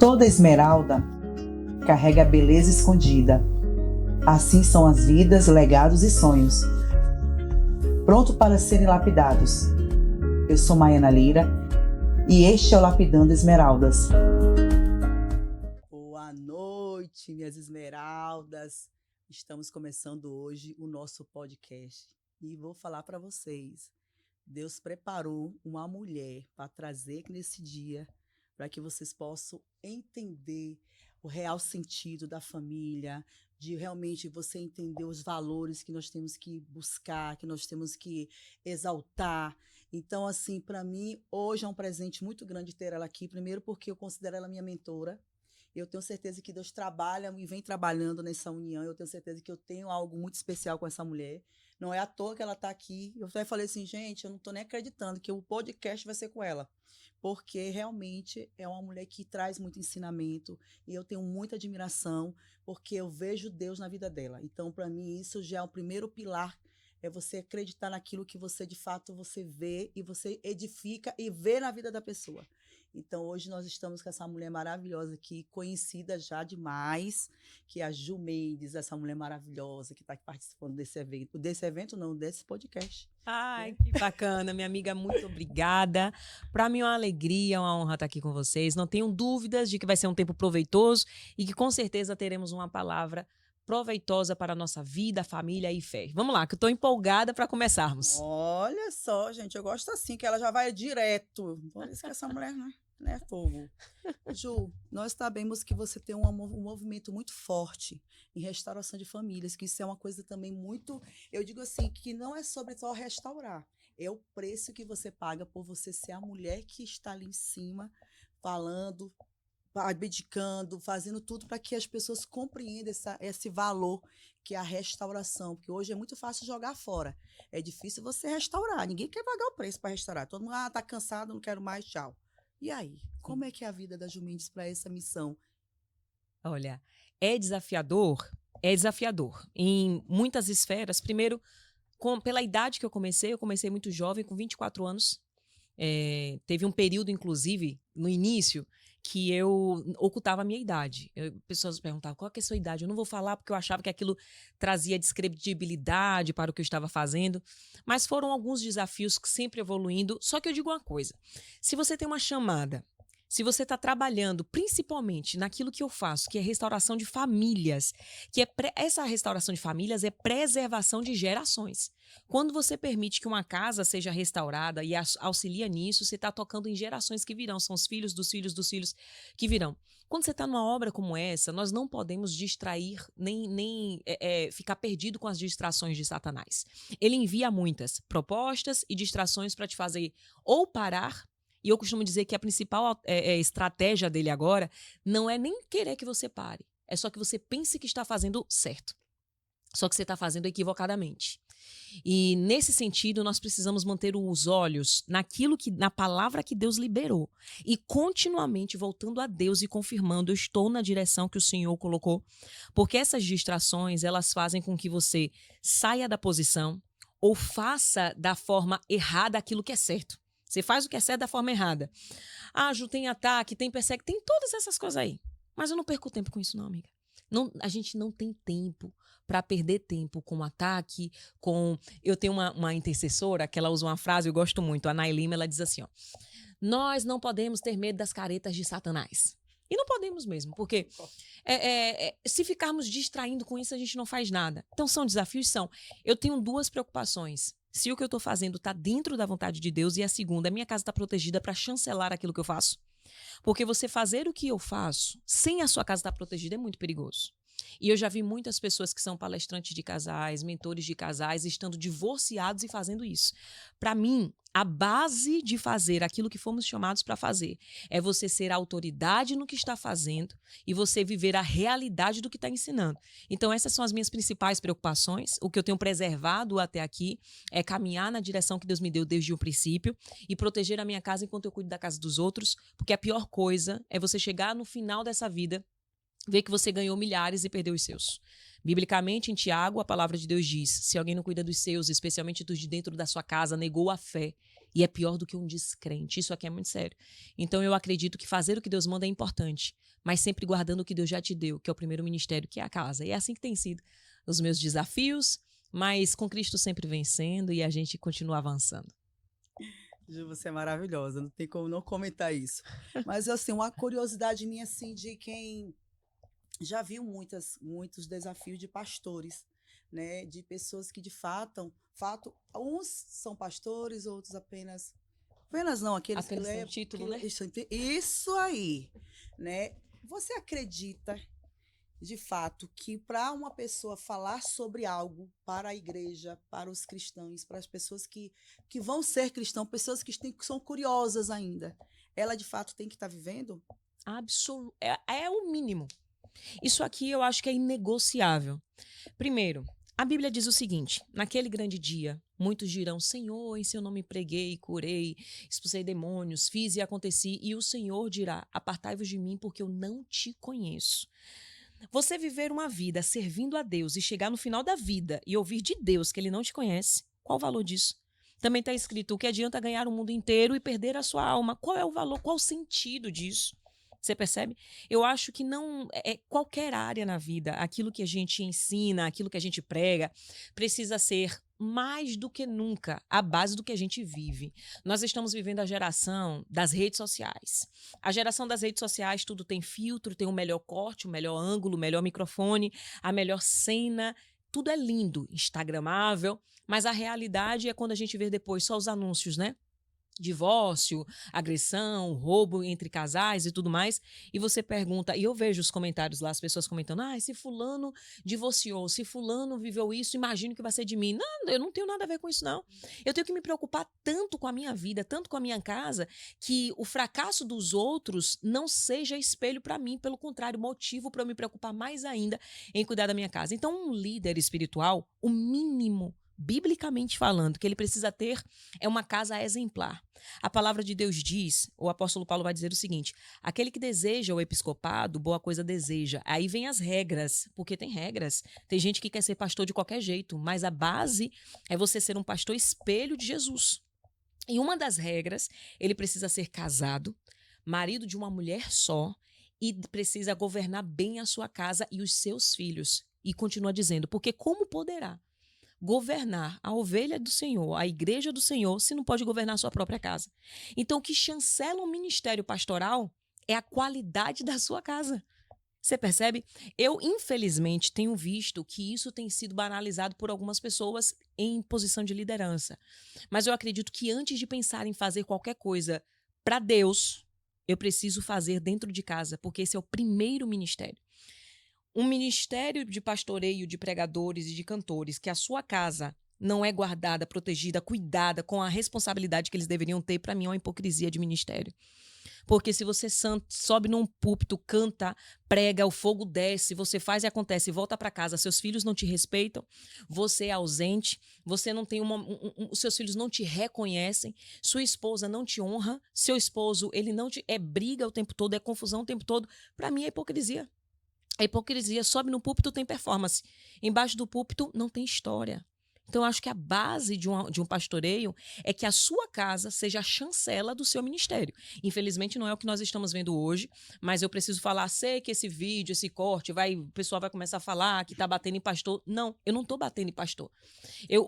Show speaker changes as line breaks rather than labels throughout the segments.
Toda esmeralda carrega a beleza escondida. Assim são as vidas, legados e sonhos, pronto para serem lapidados. Eu sou Maiana Lira e este é o Lapidando Esmeraldas.
Boa noite, minhas esmeraldas. Estamos começando hoje o nosso podcast e vou falar para vocês. Deus preparou uma mulher para trazer nesse dia, para que vocês possam entender o real sentido da família, de realmente você entender os valores que nós temos que buscar, que nós temos que exaltar. Então, assim, para mim, hoje é um presente muito grande ter ela aqui. Primeiro porque eu considero ela minha mentora. Eu tenho certeza que Deus trabalha e vem trabalhando nessa união. Eu tenho certeza que eu tenho algo muito especial com essa mulher. Não é à toa que ela está aqui. Eu até falei assim, gente, eu não estou nem acreditando que o podcast vai ser com ela. Porque realmente é uma mulher que traz muito ensinamento e eu tenho muita admiração porque eu vejo Deus na vida dela. Então, para mim, isso já é o primeiro pilar, é você acreditar naquilo que você, de fato, você vê e você edifica e vê na vida da pessoa. Então, hoje nós estamos com essa mulher maravilhosa aqui, conhecida já demais, que é a Ju Mendes, essa mulher maravilhosa que está participando desse evento. Desse evento não, desse podcast.
Ai, que bacana, minha amiga, muito obrigada. Para mim é uma alegria, uma honra estar aqui com vocês. Não tenho dúvidas de que vai ser um tempo proveitoso e que com certeza teremos uma palavra proveitosa para a nossa vida, família e fé. Vamos lá, que eu estou empolgada para começarmos.
Olha só, gente, eu gosto assim, que ela já vai direto. Por isso que essa mulher, né, é fogo. Ju, nós sabemos que você tem um movimento muito forte em restauração de famílias, que isso é uma coisa também muito, eu digo assim, que não é sobre só restaurar, é o preço que você paga por você ser a mulher que está ali em cima, falando, abdicando, fazendo tudo para que as pessoas compreendam esse valor que é a restauração, porque hoje é muito fácil jogar fora, é difícil você restaurar, ninguém quer pagar o preço para restaurar, todo mundo, tá cansado, não quero mais, tchau. E aí, como é que é a vida da Ju Mendes para essa missão?
Olha, é desafiador em muitas esferas. Primeiro, pela idade que eu comecei muito jovem, com 24 anos. Teve um período, inclusive, no início, que eu ocultava a minha idade. Pessoas perguntavam, qual que é a sua idade? Eu não vou falar porque eu achava que aquilo trazia descredibilidade para o que eu estava fazendo. Mas foram alguns desafios que sempre evoluindo. Só que eu digo uma coisa, se você tem uma chamada, se você está trabalhando principalmente naquilo que eu faço, que é restauração de famílias, essa restauração de famílias é preservação de gerações. Quando você permite que uma casa seja restaurada e auxilia nisso, você está tocando em gerações que virão, são os filhos dos filhos dos filhos que virão. Quando você está numa obra como essa, nós não podemos distrair, nem ficar perdido com as distrações de Satanás. Ele envia muitas propostas e distrações para te fazer ou parar. E eu costumo dizer que a principal estratégia dele agora não é nem querer que você pare. É só que você pense que está fazendo certo. Só que você está fazendo equivocadamente. E nesse sentido, nós precisamos manter os olhos na palavra que Deus liberou. E continuamente voltando a Deus e confirmando, eu estou na direção que o Senhor colocou. Porque essas distrações, elas fazem com que você saia da posição ou faça da forma errada aquilo que é certo. Você faz o que é certo da forma errada. Ah, Ju, tem ataque, tem persegue, tem todas essas coisas aí. Mas eu não perco tempo com isso não, amiga. A gente não tem tempo para perder tempo com ataque, Eu tenho uma intercessora que ela usa uma frase, eu gosto muito, a Nay Lima, ela diz assim, ó, nós não podemos ter medo das caretas de Satanás. E não podemos mesmo, porque se ficarmos distraindo com isso, a gente não faz nada. Então são desafios? São. Eu tenho duas preocupações. Se o que eu estou fazendo está dentro da vontade de Deus, e a segunda, a minha casa está protegida para chancelar aquilo que eu faço. Porque você fazer o que eu faço sem a sua casa estar protegida é muito perigoso. E eu já vi muitas pessoas que são palestrantes de casais, mentores de casais, estando divorciados e fazendo isso. Para mim, a base de fazer aquilo que fomos chamados para fazer é você ser autoridade no que está fazendo e você viver a realidade do que está ensinando. Então, essas são as minhas principais preocupações. O que eu tenho preservado até aqui é caminhar na direção que Deus me deu desde o princípio e proteger a minha casa enquanto eu cuido da casa dos outros, porque a pior coisa é você chegar no final dessa vida, ver que você ganhou milhares e perdeu os seus. Biblicamente, em Tiago, a palavra de Deus diz, se alguém não cuida dos seus, especialmente dos de dentro da sua casa, negou a fé E é pior do que um descrente. Isso aqui é muito sério. Então, eu acredito que fazer o que Deus manda é importante, mas sempre guardando o que Deus já te deu, que é o primeiro ministério, que é a casa. E é assim que tem sido os meus desafios, mas com Cristo sempre vencendo e a gente continua avançando.
Ju, você é maravilhosa, não tem como não comentar isso. Mas, assim, uma curiosidade minha, assim, de quem já viu muitos desafios de pastores, né? De pessoas que, de fato, uns são pastores, outros apenas não, aqueles
Apenas tem um título, né?
Isso aí, né? Você acredita, de fato, que para uma pessoa falar sobre algo para a igreja, para os cristãos, para as pessoas que vão ser cristãos, pessoas que são curiosas ainda, ela, de fato, tem que estar vivendo?
É o mínimo. Isso aqui eu acho que é inegociável. Primeiro, a Bíblia diz o seguinte: naquele grande dia, muitos dirão: Senhor, em seu nome preguei, curei, expulsei demônios, fiz e aconteci. E o Senhor dirá: apartai-vos de mim, porque eu não te conheço. Você viver uma vida servindo a Deus e chegar no final da vida e ouvir de Deus que ele não te conhece, qual o valor disso? Também está escrito: o que adianta ganhar o mundo inteiro e perder a sua alma? Qual é o valor, qual o sentido disso? Você percebe? Eu acho que não é qualquer área na vida, aquilo que a gente ensina, aquilo que a gente prega, precisa ser mais do que nunca a base do que a gente vive. Nós estamos vivendo a geração das redes sociais. A geração das redes sociais, tudo tem filtro, tem o melhor corte, o melhor ângulo, o melhor microfone, a melhor cena. Tudo é lindo, instagramável, mas a realidade é quando a gente vê depois só os anúncios, né? Divórcio, agressão, roubo entre casais e tudo mais, e você pergunta, e eu vejo os comentários lá, as pessoas comentando: se fulano divorciou, se fulano viveu isso, imagino que vai ser de mim. Não, eu não tenho nada a ver com isso, não. Eu tenho que me preocupar tanto com a minha vida, tanto com a minha casa, que o fracasso dos outros não seja espelho para mim, pelo contrário, motivo para eu me preocupar mais ainda em cuidar da minha casa. Então, um líder espiritual, o mínimo, biblicamente falando, que ele precisa ter é uma casa exemplar. A palavra de Deus diz, o apóstolo Paulo vai dizer o seguinte: aquele que deseja o episcopado, boa coisa deseja. Aí vem as regras, porque tem regras. Tem gente que quer ser pastor de qualquer jeito, mas a base é você ser um pastor espelho de Jesus. E uma das regras, ele precisa ser casado, marido de uma mulher só, e precisa governar bem a sua casa e os seus filhos. E continua dizendo: porque como poderá governar a ovelha do Senhor, a igreja do Senhor, se não pode governar a sua própria casa? Então, o que chancela o ministério pastoral é a qualidade da sua casa. Você percebe? Eu, infelizmente, tenho visto que isso tem sido banalizado por algumas pessoas em posição de liderança. Mas eu acredito que antes de pensar em fazer qualquer coisa para Deus, eu preciso fazer dentro de casa, porque esse é o primeiro ministério. Um ministério de pastoreio de pregadores e de cantores que a sua casa não é guardada, protegida, cuidada com a responsabilidade que eles deveriam ter, para mim é uma hipocrisia de ministério. Porque se você sobe num púlpito, canta, prega, o fogo desce, você faz e acontece, volta para casa, seus filhos não te respeitam, você é ausente, você não tem os seus filhos não te reconhecem, sua esposa não te honra, seu esposo, ele não te... é briga o tempo todo, é confusão o tempo todo, para mim é hipocrisia. A hipocrisia: sobe no púlpito, tem performance. Embaixo do púlpito não tem história. Então, eu acho que a base de um pastoreio é que a sua casa seja a chancela do seu ministério. Infelizmente, não é o que nós estamos vendo hoje, mas eu preciso falar: sei que esse vídeo, esse corte, o pessoal vai começar a falar que está batendo em pastor. Não, eu não estou batendo em pastor.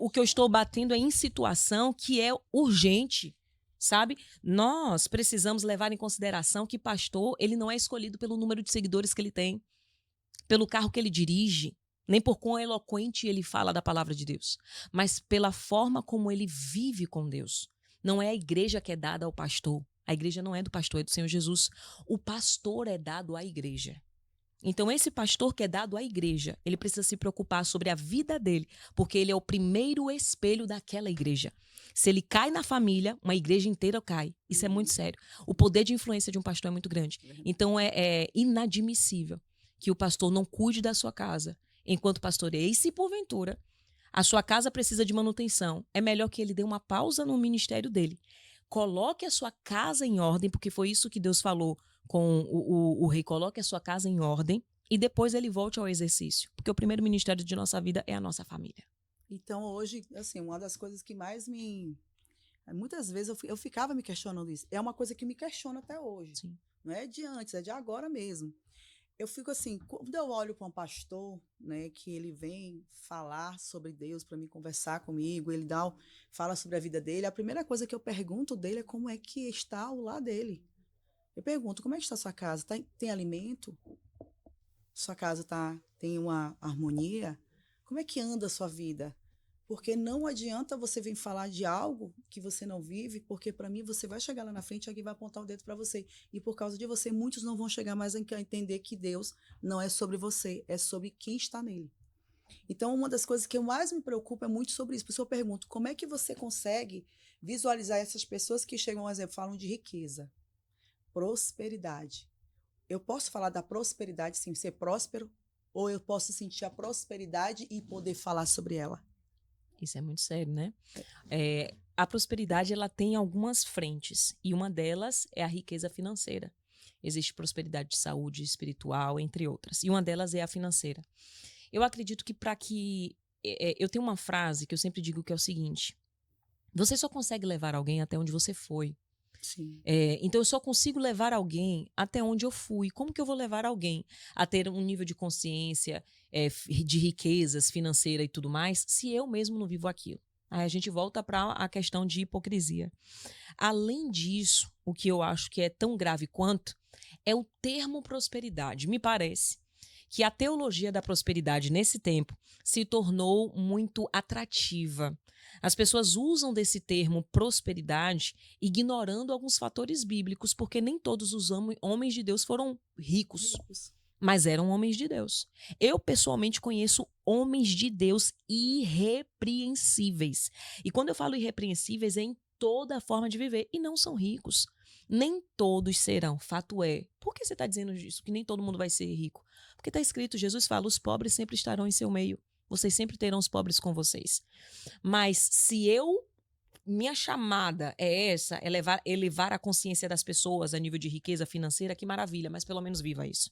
O que eu estou batendo é em situação que é urgente. Sabe? Nós precisamos levar em consideração que pastor, ele não é escolhido pelo número de seguidores que ele tem, pelo carro que ele dirige, nem por quão eloquente ele fala da palavra de Deus, mas pela forma como ele vive com Deus. Não é a igreja que é dada ao pastor. A igreja não é do pastor, é do Senhor Jesus. O pastor é dado à igreja. Então, esse pastor que é dado à igreja, ele precisa se preocupar sobre a vida dele, porque ele é o primeiro espelho daquela igreja. Se ele cai na família, uma igreja inteira cai. Isso é muito sério. O poder de influência de um pastor é muito grande. Então, é inadmissível que o pastor não cuide da sua casa enquanto pastoreia. E se, porventura, a sua casa precisa de manutenção, é melhor que ele dê uma pausa no ministério dele. Coloque a sua casa em ordem, porque foi isso que Deus falou com o rei: coloque a sua casa em ordem e depois ele volte ao exercício. Porque o primeiro ministério de nossa vida é a nossa família.
Então, hoje, assim, uma das coisas que mais me Muitas vezes eu ficava me questionando isso. É uma coisa que me questiona até hoje.
Sim.
Não é de antes, é de agora mesmo. Eu fico assim, quando eu olho para um pastor, né, que ele vem falar sobre Deus para mim, conversar comigo, ele fala sobre a vida dele, a primeira coisa que eu pergunto dele é como é que está o lar dele. Eu pergunto, como é que está a sua casa? Tem alimento? Sua casa tem uma harmonia? Como é que anda a sua vida? Porque não adianta você vir falar de algo que você não vive, porque para mim você vai chegar lá na frente e alguém vai apontar o dedo para você. E por causa de você, muitos não vão chegar mais a entender que Deus não é sobre você, é sobre quem está nele. Então, uma das coisas que eu mais me preocupo é muito sobre isso. Por isso eu pergunto, como é que você consegue visualizar essas pessoas que chegam, por exemplo, falam de riqueza, prosperidade. Eu posso falar da prosperidade sem ser próspero, ou eu posso sentir a prosperidade e poder falar sobre ela?
Isso é muito sério, né? A prosperidade, ela tem algumas frentes, e uma delas é a riqueza financeira. Existe prosperidade de saúde, espiritual, entre outras. E uma delas é a financeira. Eu acredito que eu tenho uma frase que eu sempre digo que é o seguinte: você só consegue levar alguém até onde você foi.
Sim.
Então eu só consigo levar alguém até onde eu fui. Como que eu vou levar alguém a ter um nível de consciência, de riquezas financeira e tudo mais, se eu mesmo não vivo aquilo? Aí a gente volta para a questão de hipocrisia. Além disso, o que eu acho que é tão grave quanto é o termo prosperidade. Me parece que a teologia da prosperidade nesse tempo se tornou muito atrativa. As pessoas usam desse termo prosperidade ignorando alguns fatores bíblicos, porque nem todos os homens de Deus foram ricos, mas eram homens de Deus. Eu, pessoalmente, conheço homens de Deus irrepreensíveis. E quando eu falo irrepreensíveis, é em toda a forma de viver, e não são ricos. Nem todos serão, fato é. Por que você está dizendo isso? Que nem todo mundo vai ser rico? Porque está escrito, Jesus fala, os pobres sempre estarão em seu meio. Vocês sempre terão os pobres com vocês. Mas se minha chamada é essa, é elevar a consciência das pessoas a nível de riqueza financeira, que maravilha, mas pelo menos viva isso.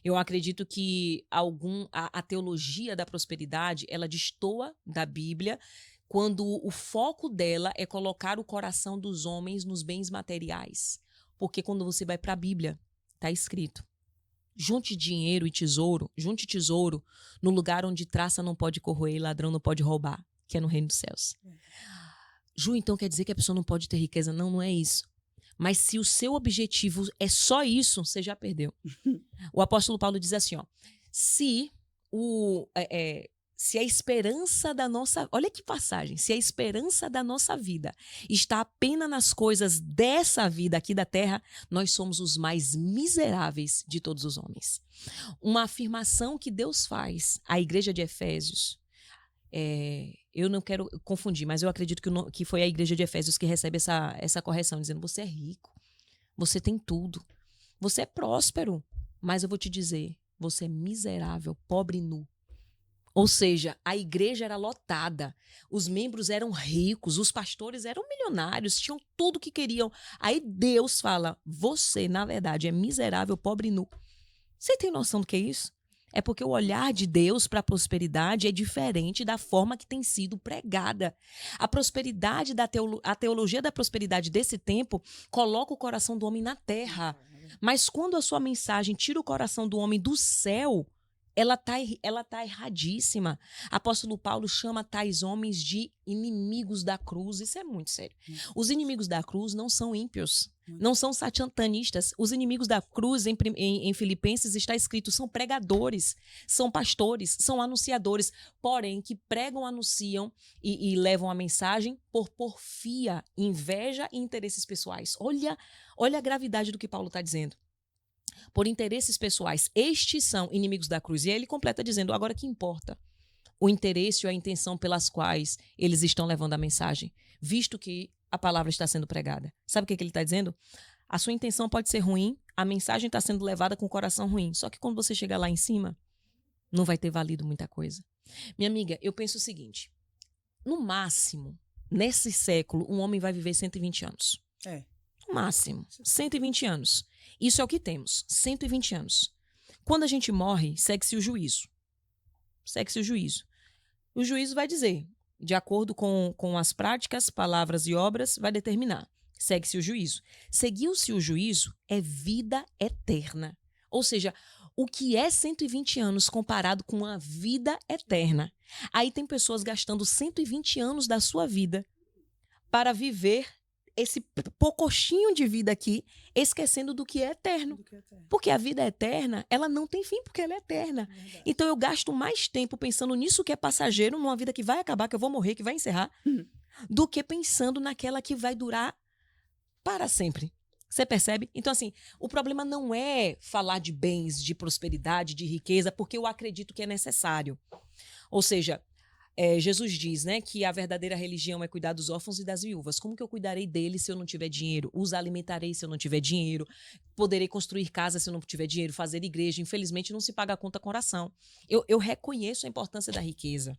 Eu acredito que a teologia da prosperidade, ela destoa da Bíblia, quando o foco dela é colocar o coração dos homens nos bens materiais. Porque quando você vai para a Bíblia, está escrito: junte dinheiro e tesouro, junte tesouro no lugar onde traça não pode corroer e ladrão não pode roubar, que é no reino dos céus. Ju, então quer dizer que a pessoa não pode ter riqueza? Não, não é isso. Mas se o seu objetivo é só isso, você já perdeu. O apóstolo Paulo diz assim, ó, se a esperança da nossa... Olha que passagem. Se a esperança da nossa vida está apenas nas coisas dessa vida aqui da terra, nós somos os mais miseráveis de todos os homens. Uma afirmação que Deus faz à igreja de Efésios, eu não quero confundir, mas eu acredito que foi a igreja de Efésios que recebe essa correção, dizendo, você é rico, você tem tudo, você é próspero, mas eu vou te dizer, você é miserável, pobre e nu. Ou seja, a igreja era lotada, os membros eram ricos, os pastores eram milionários, tinham tudo o que queriam. Aí Deus fala, você, na verdade, é miserável, pobre e nu. Você tem noção do que é isso? É porque o olhar de Deus para a prosperidade é diferente da forma que tem sido pregada. A prosperidade, a teologia da prosperidade desse tempo coloca o coração do homem na terra. Mas quando a sua mensagem tira o coração do homem do céu, ela tá erradíssima. Apóstolo Paulo chama tais homens de inimigos da cruz. Isso é muito sério. Os inimigos da cruz não são ímpios, não são satanistas. Os inimigos da cruz, em Filipenses, está escrito, são pregadores, são pastores, são anunciadores, porém, que pregam, anunciam e levam a mensagem por porfia, inveja e interesses pessoais. Olha a gravidade do que Paulo está dizendo. Por interesses pessoais, estes são inimigos da cruz. E aí ele completa dizendo, agora que importa? O interesse ou a intenção pelas quais eles estão levando a mensagem, visto que a palavra está sendo pregada. Sabe o que ele está dizendo? A sua intenção pode ser ruim, a mensagem está sendo levada com o coração ruim. Só que quando você chegar lá em cima, não vai ter valido muita coisa. Minha amiga, eu penso o seguinte, no máximo, nesse século, um homem vai viver 120 anos. No máximo, 120 anos. Isso é o que temos, 120 anos. Quando a gente morre, segue-se o juízo. Segue-se o juízo. O juízo vai dizer, de acordo com as práticas, palavras e obras, vai determinar. Segue-se o juízo. Seguiu-se o juízo é vida eterna. Ou seja, o que é 120 anos comparado com a vida eterna? Aí tem pessoas gastando 120 anos da sua vida para viver esse poucochinho de vida aqui, esquecendo do que é eterno. Porque a vida eterna, ela não tem fim, porque ela é eterna. Então eu gasto mais tempo pensando nisso que é passageiro, numa vida que vai acabar, que eu vou morrer, que vai encerrar, do que pensando naquela que vai durar para sempre. Você percebe? Então, assim, o problema não é falar de bens, de prosperidade, de riqueza, porque eu acredito que é necessário. Ou seja, Jesus diz, né, que a verdadeira religião é cuidar dos órfãos e das viúvas. Como que eu cuidarei deles se eu não tiver dinheiro? Os alimentarei se eu não tiver dinheiro? Poderei construir casa se eu não tiver dinheiro? Fazer igreja? Infelizmente, não se paga a conta com oração. Eu reconheço a importância da riqueza.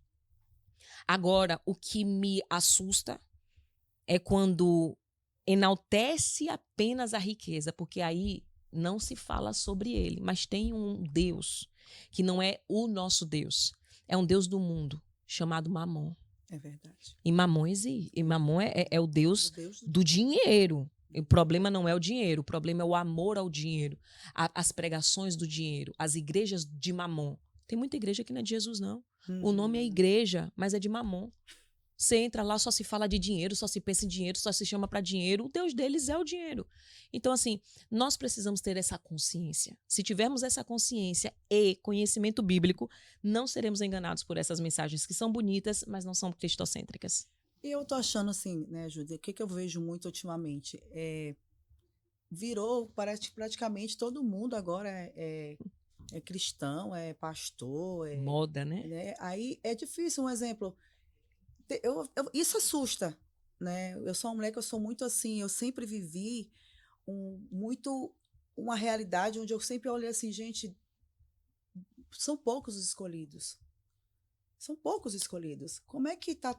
Agora, o que me assusta é quando enaltece apenas a riqueza, porque aí não se fala sobre ele, mas tem um Deus que não é o nosso Deus, é um Deus do mundo chamado Mamon.
É verdade.
E Mamon existe, e Mamon é o Deus do dinheiro. O problema não é o dinheiro, o problema é o amor ao dinheiro, as pregações do dinheiro, as igrejas de Mamon. Tem muita igreja que não é de Jesus, não. O nome é igreja, mas é de Mamon. Você entra lá, só se fala de dinheiro, só se pensa em dinheiro, só se chama para dinheiro. O Deus deles é o dinheiro. Então, assim, nós precisamos ter essa consciência. Se tivermos essa consciência e conhecimento bíblico, não seremos enganados por essas mensagens que são bonitas, mas não são cristocêntricas.
E eu tô achando assim, né, Júlia, o que eu vejo muito ultimamente? Virou, parece praticamente todo mundo agora é cristão, é pastor.
Moda, né?
Aí é difícil, um exemplo... isso assusta, né? Eu sou uma mulher que eu sou muito assim, eu sempre vivi uma realidade onde eu sempre olhei assim, gente, são poucos os escolhidos. São poucos escolhidos. Como é que tá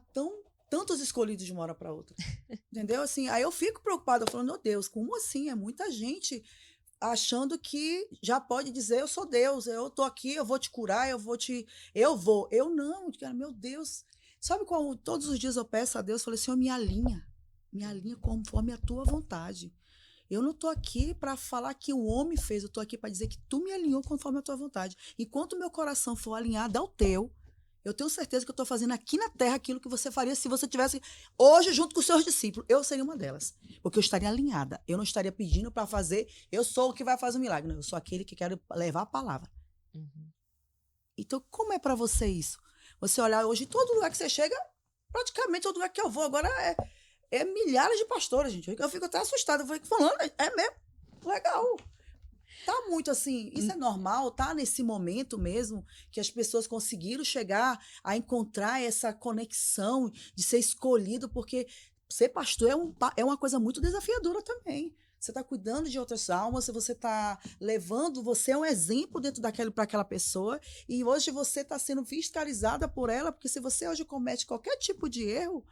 tantos escolhidos de uma hora para outra? Entendeu? Assim, aí eu fico preocupada, falando, meu Deus, como assim? É muita gente achando que já pode dizer, eu sou Deus, eu tô aqui, eu vou te curar, eu não, cara, meu Deus. Sabe como todos os dias eu peço a Deus, falei, Senhor, me alinha conforme a tua vontade. Eu não estou aqui para falar que o homem fez, eu estou aqui para dizer que tu me alinhou conforme a tua vontade. Enquanto o meu coração for alinhado ao teu, eu tenho certeza que eu estou fazendo aqui na terra aquilo que você faria se você tivesse hoje junto com os seus discípulos. Eu seria uma delas, porque eu estaria alinhada. Eu não estaria pedindo para fazer, eu sou o que vai fazer o milagre. Não, eu sou aquele que quero levar a palavra. Então, como é para você isso? Você olhar hoje, todo lugar que você chega, praticamente todo lugar que eu vou agora é milhares de pastores, gente. Eu fico até assustada. Eu fico falando, é mesmo? Legal. Tá muito assim, isso é normal, tá nesse momento mesmo que as pessoas conseguiram chegar a encontrar essa conexão de ser escolhido, porque ser pastor é uma coisa muito desafiadora também. Você está cuidando de outras almas, você está levando, você é um exemplo dentro para aquela pessoa, e hoje você está sendo fiscalizada por ela, porque se você hoje comete qualquer tipo de erro,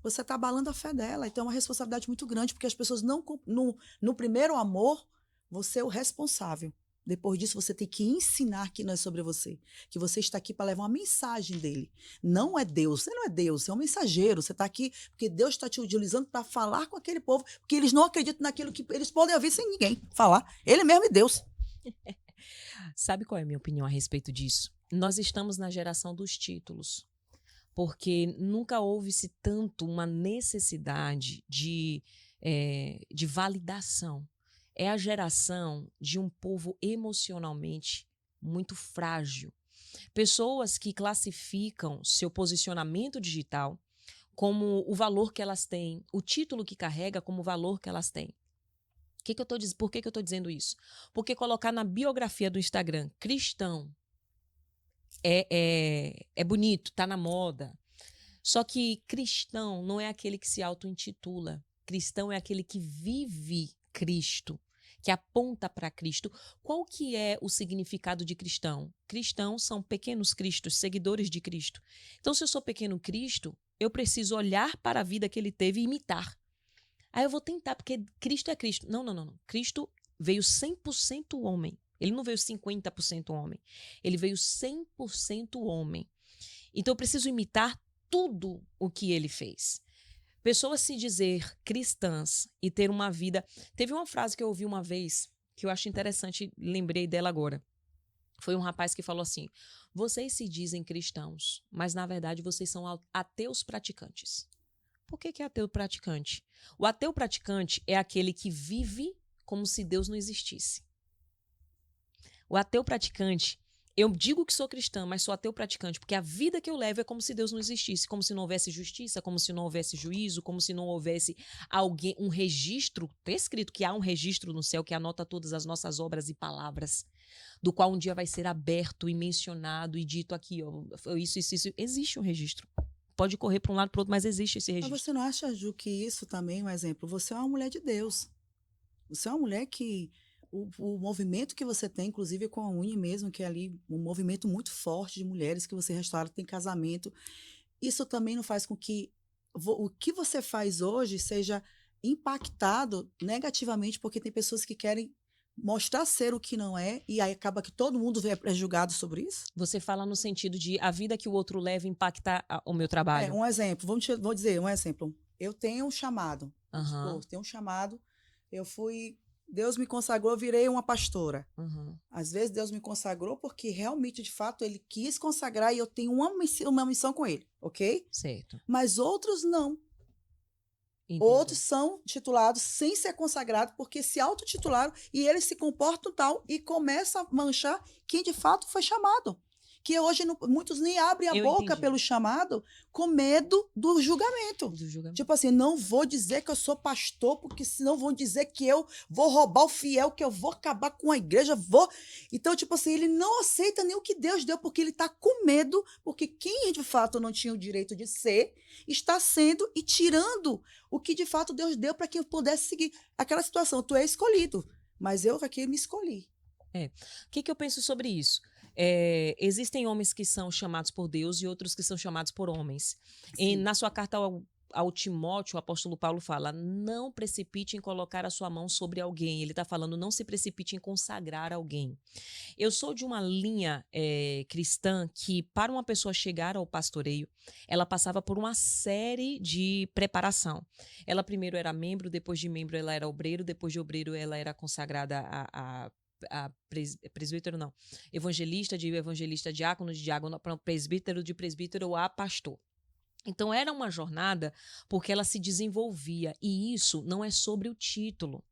você está abalando a fé dela. Então é uma responsabilidade muito grande, porque as pessoas no primeiro amor, você é o responsável. Depois disso, você tem que ensinar que não é sobre você. Que você está aqui para levar uma mensagem dele. Não é Deus. Você não é Deus, você é um mensageiro. Você está aqui porque Deus está te utilizando para falar com aquele povo, porque eles não acreditam naquilo que eles podem ouvir sem ninguém falar. Ele mesmo é Deus.
Sabe qual é a minha opinião a respeito disso? Nós estamos na geração dos títulos. Porque nunca houve-se tanto uma necessidade de validação. É a geração de um povo emocionalmente muito frágil. Pessoas que classificam seu posicionamento digital como o valor que elas têm, o título que carrega como o valor que elas têm. Por que eu estou dizendo isso? Porque colocar na biografia do Instagram cristão é bonito, está na moda. Só que cristão não é aquele que se auto-intitula. Cristão é aquele que vive Cristo, que aponta para Cristo. Qual que é o significado de cristão? Cristãos são pequenos cristos, seguidores de Cristo. Então, se eu sou pequeno Cristo, eu preciso olhar para a vida que ele teve e imitar. Aí eu vou tentar, porque Cristo é Cristo. Não. Cristo veio 100% homem. Ele não veio 50% homem. Ele veio 100% homem. Então, eu preciso imitar tudo o que ele fez. Pessoas se dizer cristãs e ter uma vida... Teve uma frase que eu ouvi uma vez que eu acho interessante, lembrei dela agora. Foi um rapaz que falou assim: vocês se dizem cristãos, mas na verdade vocês são ateus praticantes. Por que é ateu praticante? O ateu praticante é aquele que vive como se Deus não existisse. O ateu praticante, eu digo que sou cristã, mas sou ateu praticante, porque a vida que eu levo é como se Deus não existisse, como se não houvesse justiça, como se não houvesse juízo, como se não houvesse alguém, um registro. Está escrito que há um registro no céu que anota todas as nossas obras e palavras, do qual um dia vai ser aberto e mencionado e dito aqui, ó, isso. Existe um registro. Pode correr para um lado para o outro, mas existe esse registro.
Mas você não acha, Ju, que isso também, um exemplo, você é uma mulher de Deus. Você é uma mulher que o movimento que você tem, inclusive com a Uni mesmo, que é ali um movimento muito forte de mulheres que você restaura, tem casamento, isso também não faz com que o que você faz hoje seja impactado negativamente, porque tem pessoas que querem mostrar ser o que não é, e aí acaba que todo mundo é julgado sobre isso?
Você fala no sentido de a vida que o outro leva impacta o meu trabalho.
Um exemplo, vou dizer um exemplo. Eu tenho um chamado, tenho um chamado, Deus me consagrou, eu virei uma pastora. Às vezes Deus me consagrou porque realmente, de fato, Ele quis consagrar e eu tenho uma missão com Ele, ok?
Certo.
Mas outros não.
Entendi.
Outros são titulados sem ser consagrados porque se autotitularam e eles se comportam tal e começam a manchar quem de fato foi chamado. Que hoje muitos nem abrem a boca pelo chamado com medo do julgamento. Tipo assim, não vou dizer que eu sou pastor, porque senão vão dizer que eu vou roubar o fiel, que eu vou acabar com a igreja, vou... Então, tipo assim, ele não aceita nem o que Deus deu, porque ele está com medo, porque quem de fato não tinha o direito de ser, está sendo e tirando o que de fato Deus deu para quem pudesse seguir. Aquela situação, tu é escolhido, mas eu aqui me escolhi.
O que eu penso sobre isso? Existem homens que são chamados por Deus e outros que são chamados por homens. Na sua carta ao Timóteo, o apóstolo Paulo fala: não precipite em colocar a sua mão sobre alguém. Ele está falando: não se precipite em consagrar alguém. Eu sou de uma linha cristã que, para uma pessoa chegar ao pastoreio, ela passava por uma série de preparação. Ela primeiro era membro, depois de membro ela era obreiro, depois de obreiro ela era consagrada a presbítero não, evangelista, de evangelista, diácono, de diácono, presbítero, de presbítero a pastor. Então era uma jornada porque ela se desenvolvia, e isso não é sobre o título,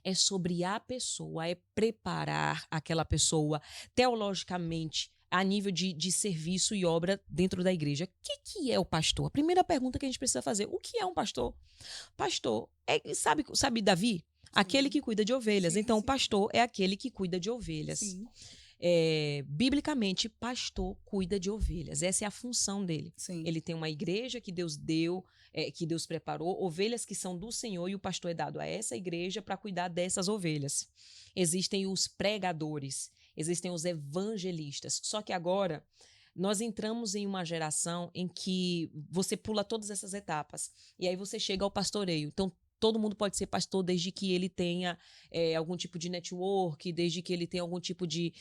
é sobre a pessoa, é preparar aquela pessoa teologicamente a nível de serviço e obra dentro da igreja. O que é o pastor? A primeira pergunta que a gente precisa fazer: o que é um pastor? Pastor, sabe Davi? Aquele que cuida de ovelhas. Então, o pastor é aquele que cuida de ovelhas. Biblicamente, pastor cuida de ovelhas. Essa é a função dele. Ele tem uma igreja que Deus deu, que Deus preparou, ovelhas que são do Senhor, e o pastor é dado a essa igreja para cuidar dessas ovelhas. Existem os pregadores, existem os evangelistas. Só que agora nós entramos em uma geração em que você pula todas essas etapas e aí você chega ao pastoreio. Então, todo mundo pode ser pastor desde que ele tenha algum tipo de network, desde que ele tenha algum tipo de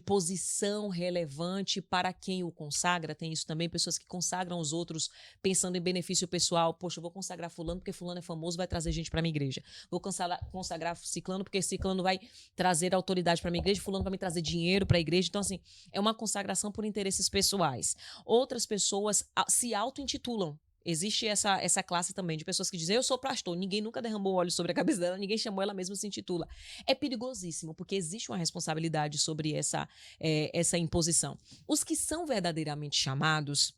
posição relevante para quem o consagra. Tem isso também, pessoas que consagram os outros pensando em benefício pessoal. Poxa, eu vou consagrar fulano porque fulano é famoso, vai trazer gente para minha igreja. Vou consagrar ciclano porque ciclano vai trazer autoridade para minha igreja, fulano vai me trazer dinheiro para a igreja. Então, assim, é uma consagração por interesses pessoais. Outras pessoas se auto-intitulam. Existe essa classe também de pessoas que dizem: eu sou pastor, ninguém nunca derramou óleo sobre a cabeça dela, ninguém chamou, ela mesma se intitula. É perigosíssimo, porque existe uma responsabilidade sobre essa imposição. Os que são verdadeiramente chamados,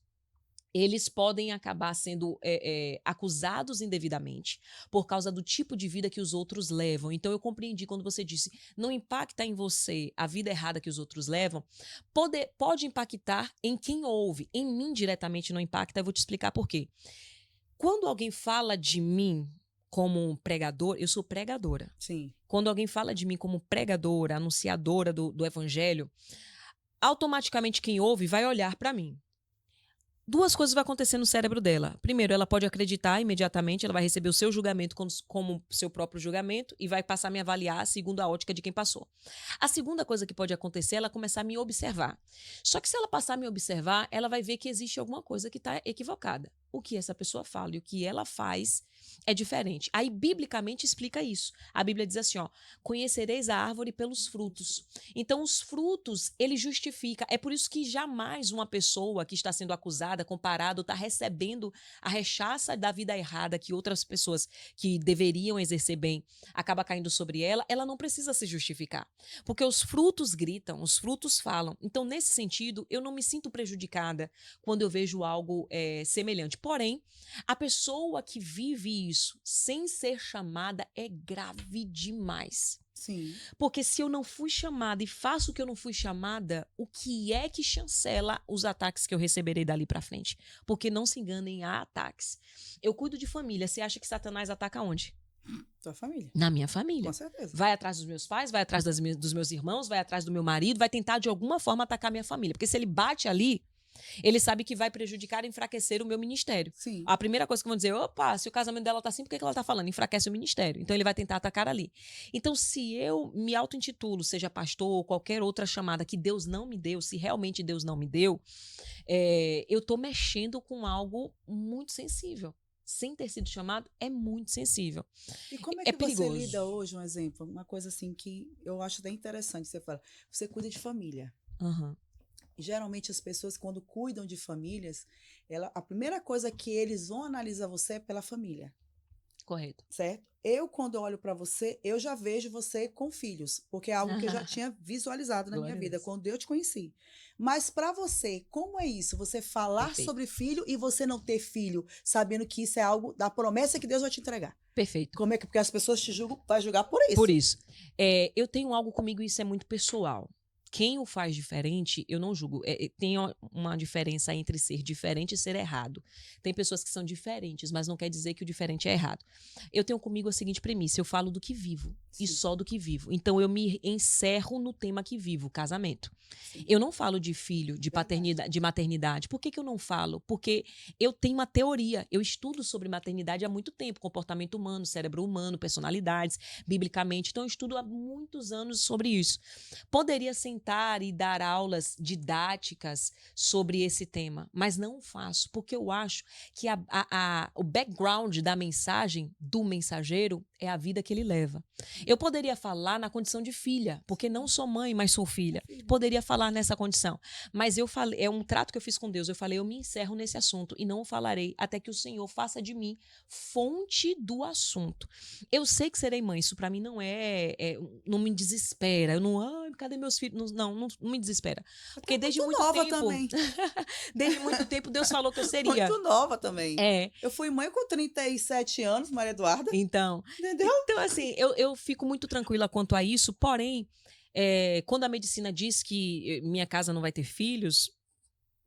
eles podem acabar sendo acusados indevidamente por causa do tipo de vida que os outros levam. Então, eu compreendi quando você disse: não impacta em você a vida errada que os outros levam, pode impactar em quem ouve. Em mim, diretamente, não impacta. Eu vou te explicar por quê. Quando alguém fala de mim como pregador, eu sou pregadora. Quando alguém fala de mim como pregadora, anunciadora do evangelho, automaticamente quem ouve vai olhar para mim. duas coisas vão acontecer no cérebro dela. Primeiro, ela pode acreditar imediatamente, ela vai receber o seu julgamento como seu próprio julgamento e vai passar a me avaliar segundo a ótica de quem passou. A segunda coisa que pode acontecer é ela começar a me observar. Só que se ela passar a me observar, ela vai ver que existe alguma coisa que está equivocada. O que essa pessoa fala e o que ela faz é diferente. Aí, biblicamente, explica isso. A Bíblia diz assim, ó, conhecereis a árvore pelos frutos. Então, os frutos, ele justifica. É por isso que jamais uma pessoa que está sendo acusada, comparada, está recebendo a rechaça da vida errada que outras pessoas que deveriam exercer bem acaba caindo sobre ela, ela não precisa se justificar. Porque os frutos gritam, os frutos falam. Então, nesse sentido, eu não me sinto prejudicada quando eu vejo algo semelhante. Porém, a pessoa que vive isso sem ser chamada é grave demais.
Sim.
Porque se eu não fui chamada e faço o que eu não fui chamada, o que é que chancela os ataques que eu receberei dali pra frente? Porque não se enganem, há ataques. Eu cuido de família. Você acha que Satanás ataca onde?
Tua família.
Na minha família.
Com certeza.
Vai atrás dos meus pais, vai atrás dos meus irmãos, vai atrás do meu marido, vai tentar de alguma forma atacar minha família. Porque se ele bate ali, ele sabe que vai prejudicar e enfraquecer o meu ministério.
Sim.
A primeira coisa que vão dizer, opa, se o casamento dela tá assim, por que ela tá falando? Enfraquece o ministério. Então ele vai tentar atacar ali. Então se eu me auto-intitulo, seja pastor ou qualquer outra chamada que Deus não me deu, se realmente Deus não me deu, eu tô mexendo com algo muito sensível. Sem ter sido chamado, é muito sensível.
E como é que você
perigoso.
lida hoje, um exemplo, uma coisa assim que eu acho até interessante, você fala, você cuida de família.
Uhum.
Geralmente as pessoas, quando cuidam de famílias, a primeira coisa que eles vão analisar você é pela família.
Correto.
Certo? Eu, quando olho para você, eu já vejo você com filhos, porque é algo que eu já tinha visualizado na
Glória
minha
a
vida,
Deus.
quando eu te conheci. Mas para você, como é isso? Você falar
Perfeito.
sobre filho e você não ter filho, sabendo que isso é algo da promessa que Deus vai te entregar.
Perfeito.
Como é que, porque as pessoas te julgam, vai julgar por isso.
Por isso. Eu tenho algo comigo e isso é muito pessoal. Quem o faz diferente, eu não julgo. Tem uma diferença entre ser diferente e ser errado. Tem pessoas que são diferentes, mas não quer dizer que o diferente é errado. Eu tenho comigo a seguinte premissa, eu falo do que vivo.
Sim.
E só do que vivo. Então, eu me encerro no tema que vivo, casamento.
Sim.
Eu não falo de filho, de paternidade, de maternidade. Por que eu não falo? Porque eu tenho uma teoria. Eu estudo sobre maternidade há muito tempo. Comportamento humano, cérebro humano, personalidades, biblicamente. Então, eu estudo há muitos anos sobre isso. Poderia sentar e dar aulas didáticas sobre esse tema, mas não faço, porque eu acho que o background da mensagem do mensageiro é a vida que ele leva. Eu poderia falar na condição de filha, porque não sou mãe, mas sou filha. Poderia falar nessa condição. Mas eu falei, é um trato que eu fiz com Deus. Eu falei, eu me encerro nesse assunto e não o falarei até que o Senhor faça de mim fonte do assunto. Eu sei que serei mãe, isso pra mim não não me desespera. Eu não, ai, cadê meus filhos? Não me desespera. Porque
Até
desde muito
nova
tempo,
também.
desde muito tempo Deus falou que eu seria.
Muito nova também.
É.
Eu fui mãe com 37 anos, Maria Eduarda.
Então,
Entendeu?
Então, assim, eu fico muito tranquila quanto a isso, porém, quando a medicina diz que minha casa não vai ter filhos,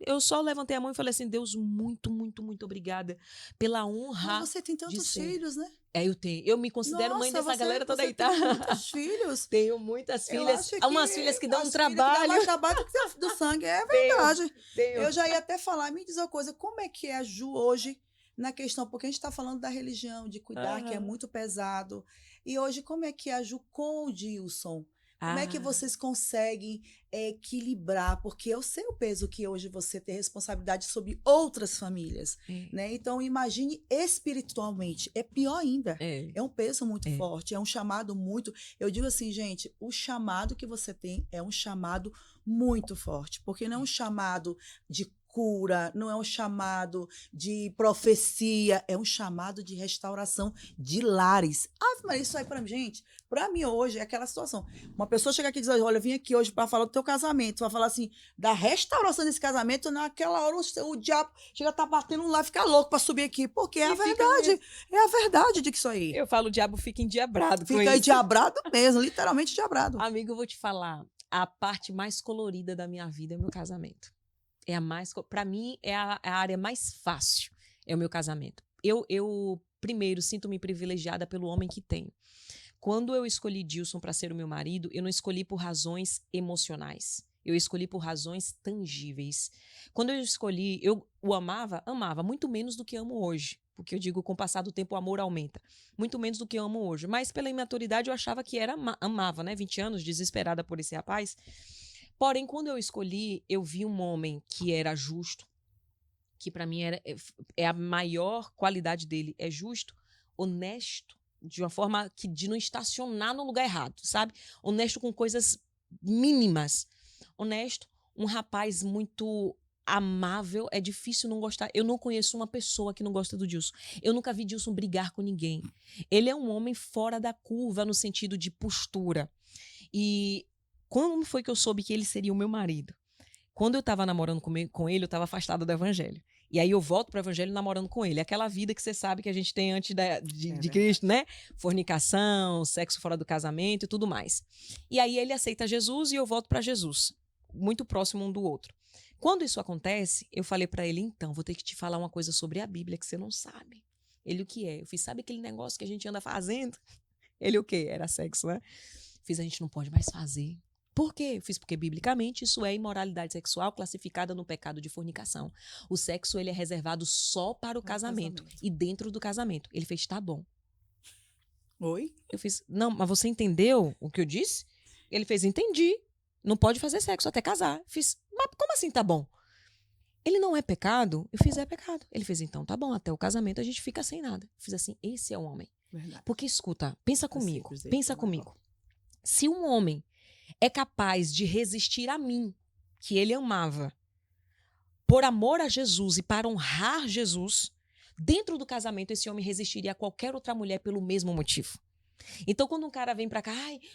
eu só levantei a mão e falei assim, Deus, muito, muito, muito obrigada pela honra.
Mas você tem tantos
ser.
filhos, né?
Eu tenho. Eu me considero mãe dessa galera toda aí, tá?
Tem muitos filhos.
Tenho muitas filhas. Umas filhas que dão um
Dá
trabalho.
mais trabalho do que do sangue, é verdade.
Tenho.
Eu já ia até falar, me diz uma coisa, como é que é a Ju hoje na questão, porque a gente está falando da religião, de cuidar, que é muito pesado. E hoje, como é que é a Ju com o Dilson? Como é que vocês conseguem equilibrar? Porque eu sei o peso que hoje você tem responsabilidade sobre outras famílias, né? Então, imagine espiritualmente. É pior ainda. É um peso muito forte, é um chamado muito... Eu digo assim, gente, o chamado que você tem é um chamado muito forte, porque não é um chamado de cura, não é um chamado de profecia, é um chamado de restauração de lares. Mas isso aí pra mim hoje é aquela situação. Uma pessoa chega aqui e diz, olha, eu vim aqui hoje para falar do teu casamento, vai falar assim, da restauração desse casamento, naquela hora o diabo chega a estar batendo lá, fica louco para subir aqui, porque é a verdade, é a verdade de que isso aí.
Eu falo, o diabo fica endiabrado com
Fica
isso.
endiabrado mesmo, literalmente endiabrado.
Amigo, eu vou te falar, a parte mais colorida da minha vida é o meu casamento. Para mim, é a área mais fácil, é o meu casamento. Eu primeiro, sinto-me privilegiada pelo homem que tenho. Quando eu escolhi Dilson para ser o meu marido, eu não escolhi por razões emocionais. Eu escolhi por razões tangíveis. Quando eu escolhi, eu o amava muito menos do que amo hoje. Porque eu digo, com o passar do tempo, o amor aumenta. Muito menos do que eu amo hoje. Mas pela imaturidade, eu achava que amava, né? 20 anos, desesperada por esse rapaz. Porém, quando eu escolhi, eu vi um homem que era justo, que para mim é a maior qualidade dele, é justo, honesto, de uma forma de não estacionar no lugar errado, sabe? Honesto com coisas mínimas. Honesto, um rapaz muito amável, é difícil não gostar. Eu não conheço uma pessoa que não gosta do Dilson. Eu nunca vi Dilson brigar com ninguém. Ele é um homem fora da curva no sentido de postura. E como foi que eu soube que ele seria o meu marido? Quando eu estava namorando com ele, eu estava afastada do evangelho. E aí eu volto para o evangelho namorando com ele. Aquela vida que você sabe que a gente tem antes de Cristo, né? Fornicação, sexo fora do casamento e tudo mais. E aí ele aceita Jesus e eu volto para Jesus. Muito próximo um do outro. Quando isso acontece, eu falei para ele, então, vou ter que te falar uma coisa sobre a Bíblia que você não sabe. Ele, o que é? Eu fiz, sabe aquele negócio que a gente anda fazendo? Ele, o quê? Era sexo, né? Fiz, a gente não pode mais fazer. Por quê? Eu fiz porque, biblicamente, isso é imoralidade sexual classificada no pecado de fornicação. O sexo, ele é reservado só para o casamento e dentro do casamento. Ele fez, tá bom.
Oi?
Eu fiz, não, mas você entendeu o que eu disse? Ele fez, entendi. Não pode fazer sexo até casar. Eu fiz, mas como assim tá bom? Ele não é pecado? Eu fiz, é pecado. Ele fez, então tá bom, até o casamento a gente fica sem nada. Eu fiz assim, esse é o homem.
Verdade.
Porque, escuta, pensa comigo. Se um homem é capaz de resistir a mim, que ele amava, por amor a Jesus e para honrar Jesus, dentro do casamento esse homem resistiria a qualquer outra mulher pelo mesmo motivo. Então, quando um cara vem pra cá,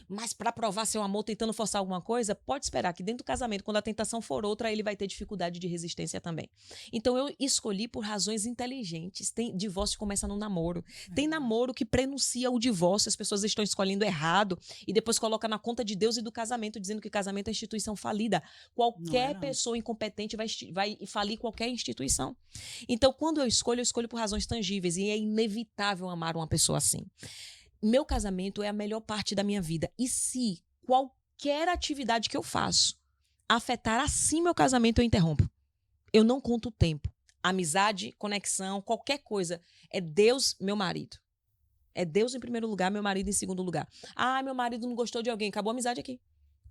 mas pra provar seu amor tentando forçar alguma coisa, pode esperar que dentro do casamento, quando a tentação for outra, ele vai ter dificuldade de resistência também. Então, eu escolhi por razões inteligentes. Divórcio começa no namoro. Tem namoro que prenuncia o divórcio, as pessoas estão escolhendo errado e depois coloca na conta de Deus e do casamento, dizendo que o casamento é instituição falida. Qualquer pessoa incompetente vai falir qualquer instituição. Então, quando eu escolho por razões tangíveis e é inevitável amar uma pessoa assim. Meu casamento é a melhor parte da minha vida. E se qualquer atividade que eu faço afetar assim meu casamento, eu interrompo. Eu não conto o tempo. Amizade, conexão, qualquer coisa. É Deus, meu marido. É Deus em primeiro lugar, meu marido em segundo lugar. Ah, meu marido não gostou de alguém, acabou a amizade aqui.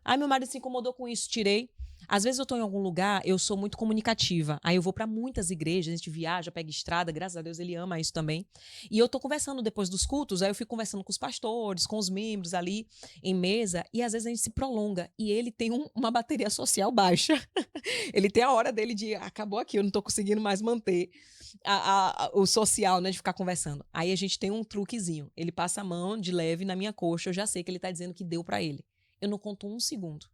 Ah, meu marido se incomodou com isso, tirei. Às vezes eu estou em algum lugar, eu sou muito comunicativa. Aí eu vou para muitas igrejas, a gente viaja, pega estrada, graças a Deus ele ama isso também. E eu estou conversando depois dos cultos, aí eu fico conversando com os pastores, com os membros ali em mesa, e às vezes a gente se prolonga. E ele tem uma bateria social baixa. Ele tem a hora dele de, acabou aqui, eu não estou conseguindo mais manter o social, né, de ficar conversando. Aí a gente tem um truquezinho. Ele passa a mão de leve na minha coxa, eu já sei que ele está dizendo que deu para ele. Eu não conto um segundo.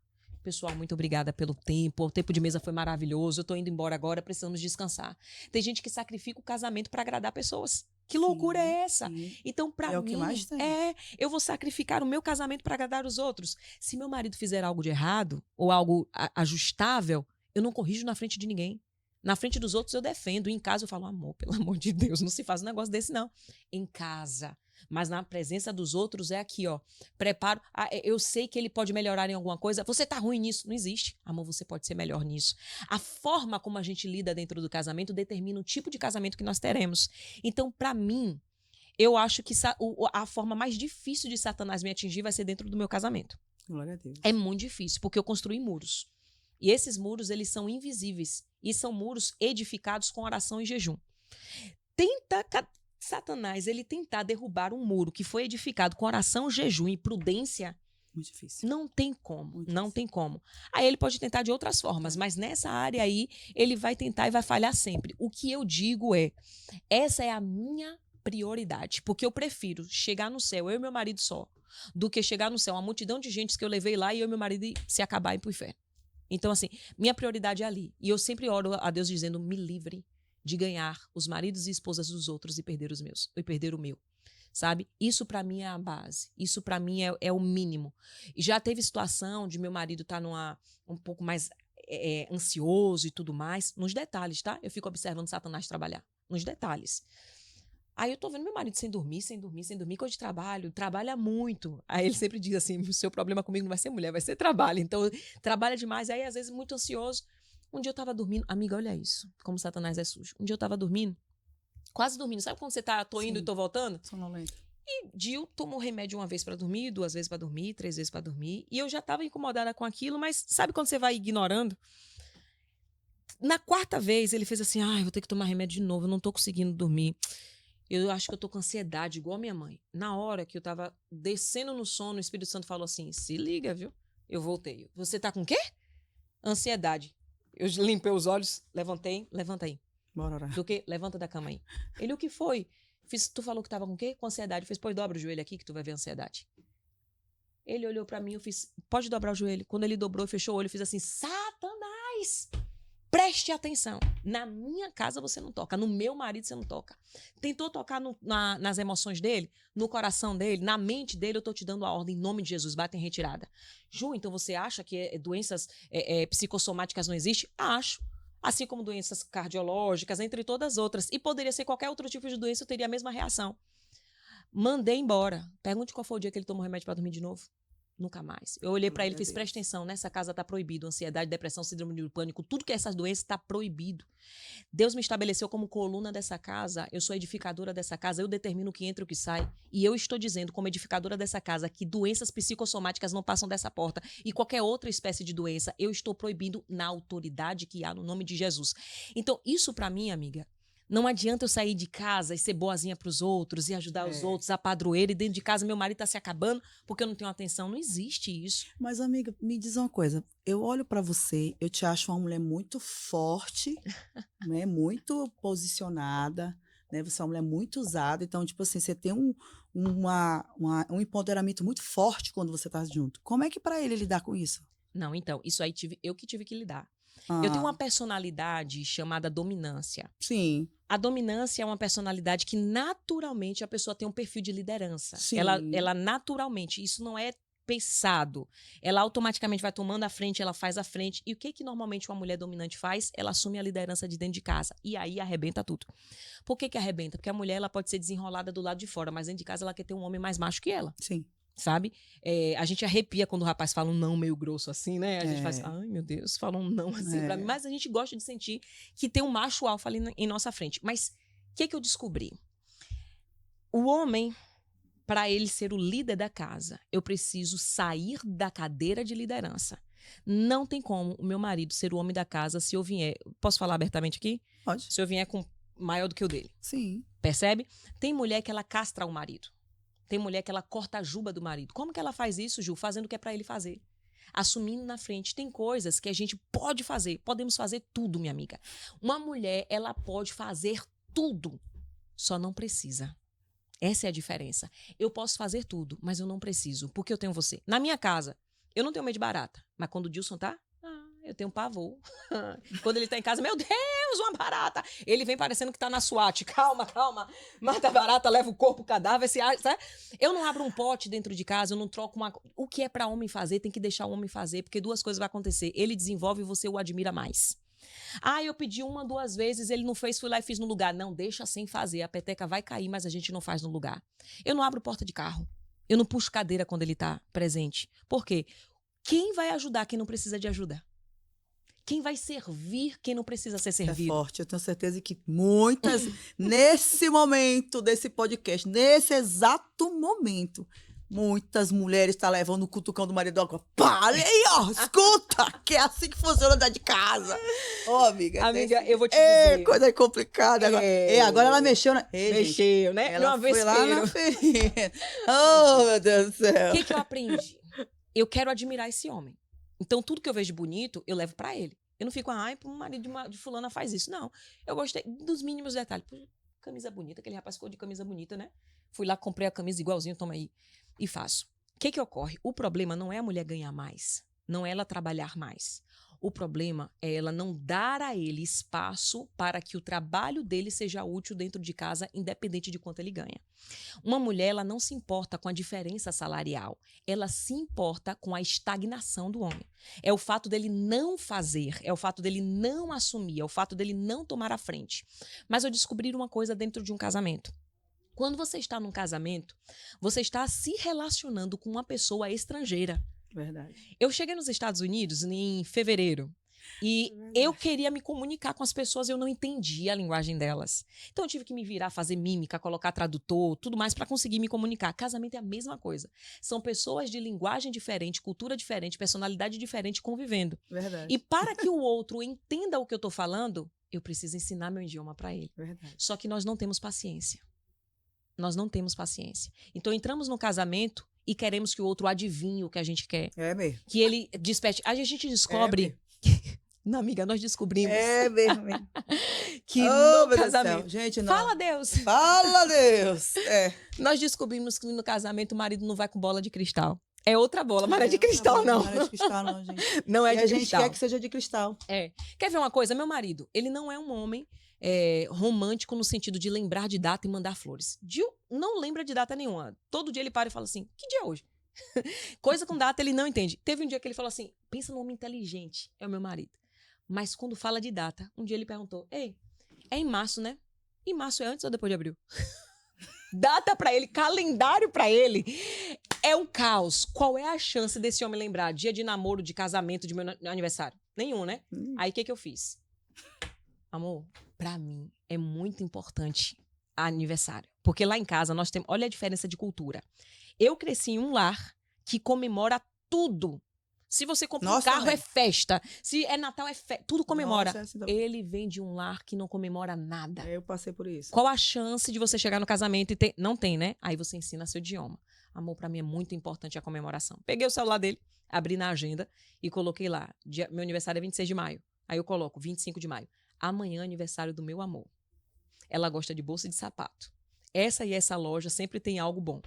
Pessoal, muito obrigada pelo tempo. O tempo de mesa foi maravilhoso. Eu tô indo embora agora, precisamos descansar. Tem gente que sacrifica o casamento para agradar pessoas. Que loucura é essa? Sim. Então, para mim,
o que mais tem.
Eu vou sacrificar o meu casamento para agradar os outros. Se meu marido fizer algo de errado ou algo ajustável, eu não corrijo na frente de ninguém. Na frente dos outros eu defendo. E em casa eu falo, amor, pelo amor de Deus, não se faz um negócio desse, não. Em casa. Mas na presença dos outros é aqui, ó. Preparo. Eu sei que ele pode melhorar em alguma coisa. Você tá ruim nisso? Não existe. Amor, você pode ser melhor nisso. A forma como a gente lida dentro do casamento determina o tipo de casamento que nós teremos. Então, para mim, eu acho que a forma mais difícil de Satanás me atingir vai ser dentro do meu casamento.
Glória a Deus.
É muito difícil, porque eu construí muros. E esses muros, eles são invisíveis. E são muros edificados com oração e jejum. Satanás, ele tentar derrubar um muro que foi edificado com oração, jejum e prudência,
muito difícil.
Não tem como, não tem como. Aí ele pode tentar de outras formas, mas nessa área aí, ele vai tentar e vai falhar sempre. O que eu digo essa é a minha prioridade, porque eu prefiro chegar no céu, eu e meu marido só, do que chegar no céu, uma multidão de gente que eu levei lá e eu e meu marido se acabar e ir pro inferno. Então, assim, minha prioridade é ali. E eu sempre oro a Deus dizendo, me livre de ganhar os maridos e esposas dos outros e perder os meus, e perder o meu, sabe? Isso pra mim é a base, isso pra mim é o mínimo. E já teve situação de meu marido estar um pouco mais ansioso e tudo mais, nos detalhes, tá? Eu fico observando Satanás trabalhar, nos detalhes. Aí eu tô vendo meu marido sem dormir, coisa de trabalho, trabalha muito. Aí ele sempre diz assim, o seu problema comigo não vai ser mulher, vai ser trabalho. Então, trabalha demais, aí às vezes muito ansioso. Um dia eu tava dormindo, amiga, olha isso, como Satanás é sujo. Um dia eu tava dormindo, quase dormindo. Sabe quando você tá, tô indo e tô voltando?
Sonolenta.
E Gil tomou remédio uma vez pra dormir, 2 vezes pra dormir, 3 vezes pra dormir. E eu já tava incomodada com aquilo, mas sabe quando você vai ignorando? Na 4ª vez, ele fez assim, vou ter que tomar remédio de novo, eu não tô conseguindo dormir. Eu acho que eu tô com ansiedade, igual a minha mãe. Na hora que eu tava descendo no sono, o Espírito Santo falou assim, se liga, viu? Eu voltei. Você tá com o quê? Ansiedade. Eu limpei os olhos, levantei, levanta aí.
Bora orar.
Do quê? Levanta da cama aí. Ele, o que foi? Tu falou que tava com o quê? Com ansiedade. Eu fiz, pois dobra o joelho aqui que tu vai ver a ansiedade. Ele olhou pra mim, eu fiz, pode dobrar o joelho. Quando ele dobrou e fechou o olho, eu fiz assim, Satanás! Preste atenção. Na minha casa você não toca. No meu marido você não toca. Tentou tocar nas emoções dele, no coração dele, na mente dele, eu tô te dando a ordem em nome de Jesus. Bate em retirada. Ju, então você acha que doenças psicossomáticas não existem? Acho. Assim como doenças cardiológicas, entre todas as outras. E poderia ser qualquer outro tipo de doença, eu teria a mesma reação. Mandei embora. Pergunte qual foi o dia que ele tomou remédio para dormir de novo. Nunca mais. Eu olhei pra ele e fiz, presta atenção, nessa casa tá proibido. Ansiedade, depressão, síndrome de pânico, tudo que é essas doenças tá proibido. Deus me estabeleceu como coluna dessa casa, eu sou edificadora dessa casa, eu determino o que entra e o que sai. E eu estou dizendo, como edificadora dessa casa, que doenças psicossomáticas não passam dessa porta. E qualquer outra espécie de doença, eu estou proibindo na autoridade que há no nome de Jesus. Então, isso pra mim, amiga, não adianta eu sair de casa e ser boazinha pros outros e ajudar os outros a padroeira e dentro de casa meu marido tá se acabando porque eu não tenho atenção. Não existe isso.
Mas, amiga, me diz uma coisa. Eu olho pra você, eu te acho uma mulher muito forte, né? Muito posicionada, né? Você é uma mulher muito usada. Então, tipo assim, você tem um empoderamento muito forte quando você tá junto. Como é que pra ele lidar com isso?
Não, então, isso aí eu que tive que lidar. Eu tenho uma personalidade chamada dominância.
Sim.
A dominância é uma personalidade que naturalmente a pessoa tem um perfil de liderança.
Sim.
Ela naturalmente, isso não é pensado. Ela automaticamente vai tomando a frente, ela faz a frente. E o que normalmente uma mulher dominante faz? Ela assume a liderança de dentro de casa. E aí arrebenta tudo. Por que arrebenta? Porque a mulher ela pode ser desenrolada do lado de fora, mas dentro de casa ela quer ter um homem mais macho que ela.
Sim.
Sabe? A gente arrepia quando o rapaz fala um não meio grosso assim, né? A gente faz, ai meu Deus, fala um não assim pra mim. Mas a gente gosta de sentir que tem um macho alfa ali em nossa frente. Mas o que eu descobri? O homem, para ele ser o líder da casa, eu preciso sair da cadeira de liderança. Não tem como o meu marido ser o homem da casa se eu vier... Posso falar abertamente aqui?
Pode.
Se eu vier com maior do que o dele.
Sim.
Percebe? Tem mulher que ela castra o marido. Tem mulher que ela corta a juba do marido. Como que ela faz isso, Ju? Fazendo o que é pra ele fazer. Assumindo na frente. Tem coisas que a gente pode fazer. Podemos fazer tudo, minha amiga. Uma mulher, ela pode fazer tudo. Só não precisa. Essa é a diferença. Eu posso fazer tudo, mas eu não preciso. Porque eu tenho você. Na minha casa, eu não tenho medo de barata. Mas quando o Dilson tá, eu tenho pavor. Quando ele tá em casa, meu Deus, uma barata. Ele vem parecendo que tá na SWAT. Calma. Mata a barata, leva o corpo, o cadáver. Sabe? Eu não abro um pote dentro de casa, eu não troco uma... O que é pra homem fazer, tem que deixar o homem fazer, porque 2 coisas vão acontecer. Ele desenvolve e você o admira mais. Eu pedi 1, 2 vezes, ele não fez, fui lá e fiz no lugar. Não, deixa sem fazer. A peteca vai cair, mas a gente não faz no lugar. Eu não abro porta de carro. Eu não puxo cadeira quando ele tá presente. Por quê? Quem vai ajudar quem não precisa de ajuda? Quem vai servir quem não precisa ser servido?
É forte. Eu tenho certeza que muitas, nesse momento desse podcast, nesse exato momento, muitas mulheres estão levando o cutucão do marido. Pá, olha aí, ó, escuta, que é assim que funciona dentro de casa. Amiga.
Amiga, eu vou te dizer.
Coisa complicada. Agora ela mexeu na...
Mexeu, né?
Ela foi lá na ferida. Oh, meu Deus do céu.
O que eu aprendi? Eu quero admirar esse homem. Então, tudo que eu vejo de bonito, eu levo pra ele. Eu não fico, o marido de fulana faz isso. Não. Eu gostei dos mínimos detalhes. Camisa bonita, aquele rapaz ficou de camisa bonita, né? Fui lá, comprei a camisa igualzinho, toma aí. E faço. O que ocorre? O problema não é a mulher ganhar mais. Não é ela trabalhar mais. O problema é ela não dar a ele espaço para que o trabalho dele seja útil dentro de casa, independente de quanto ele ganha. Uma mulher, ela não se importa com a diferença salarial. Ela se importa com a estagnação do homem. É o fato dele não fazer, é o fato dele não assumir, é o fato dele não tomar a frente. Mas eu descobri uma coisa dentro de um casamento. Quando você está num casamento, você está se relacionando com uma pessoa estrangeira.
Verdade.
Eu cheguei nos Estados Unidos em fevereiro e eu queria me comunicar com as pessoas, eu não entendia a linguagem delas. Então eu tive que me virar, fazer mímica, colocar tradutor, tudo mais para conseguir me comunicar. Casamento é a mesma coisa. São pessoas de linguagem diferente, cultura diferente, personalidade diferente convivendo.
Verdade.
E para que o outro entenda o que eu estou falando, eu preciso ensinar meu idioma para ele.
Verdade.
Só que nós não temos paciência. Nós não temos paciência. Então entramos no casamento e queremos que o outro adivinhe o que a gente quer.
É mesmo.
Que ele desperte. A gente descobre... Não, amiga, nós descobrimos
É mesmo.
que
Oh,
no
meu Deus do
casamento...
céu. Gente, não.
Fala, Deus!
Fala, Deus! É.
Nós descobrimos que no casamento o marido não vai com bola de cristal. É outra bola, mas não é de cristal, não.
Não é de cristal, não, gente.
Não é
E
de
a gente
cristal.
quer que seja de cristal.
É. Quer ver uma coisa? Meu marido, ele não é um homem romântico no sentido de lembrar de data e mandar flores. Gil não lembra de data nenhuma. Todo dia ele para e fala assim, que dia é hoje? Coisa com data ele não entende. Teve um dia que ele falou assim, pensa num homem inteligente, é o meu marido. Mas quando fala de data, um dia ele perguntou, ei, é em março, né? E março é antes ou depois de abril? Data pra ele, calendário pra ele, é um caos. Qual é a chance desse homem lembrar dia de namoro, de casamento, de meu aniversário? Nenhum, né? Aí o que eu fiz? Amor, pra mim é muito importante aniversário. Porque lá em casa nós temos... Olha a diferença de cultura. Eu cresci em um lar que comemora tudo. Se você compra um carro,
também.
é festa. Se é Natal, é festa. Tudo comemora.
Nossa, assim,
Ele vem de um lar que não comemora nada.
eu passei por isso.
Qual a chance de você chegar no casamento e ter... Não tem, né? Aí você ensina seu idioma. Amor, pra mim é muito importante a comemoração. Peguei o celular dele, abri na agenda e coloquei lá. Meu aniversário é 26 de maio. Aí eu coloco 25 de maio. Amanhã é aniversário do meu amor. Ela gosta de bolsa e de sapato. Essa e essa loja sempre tem algo bom.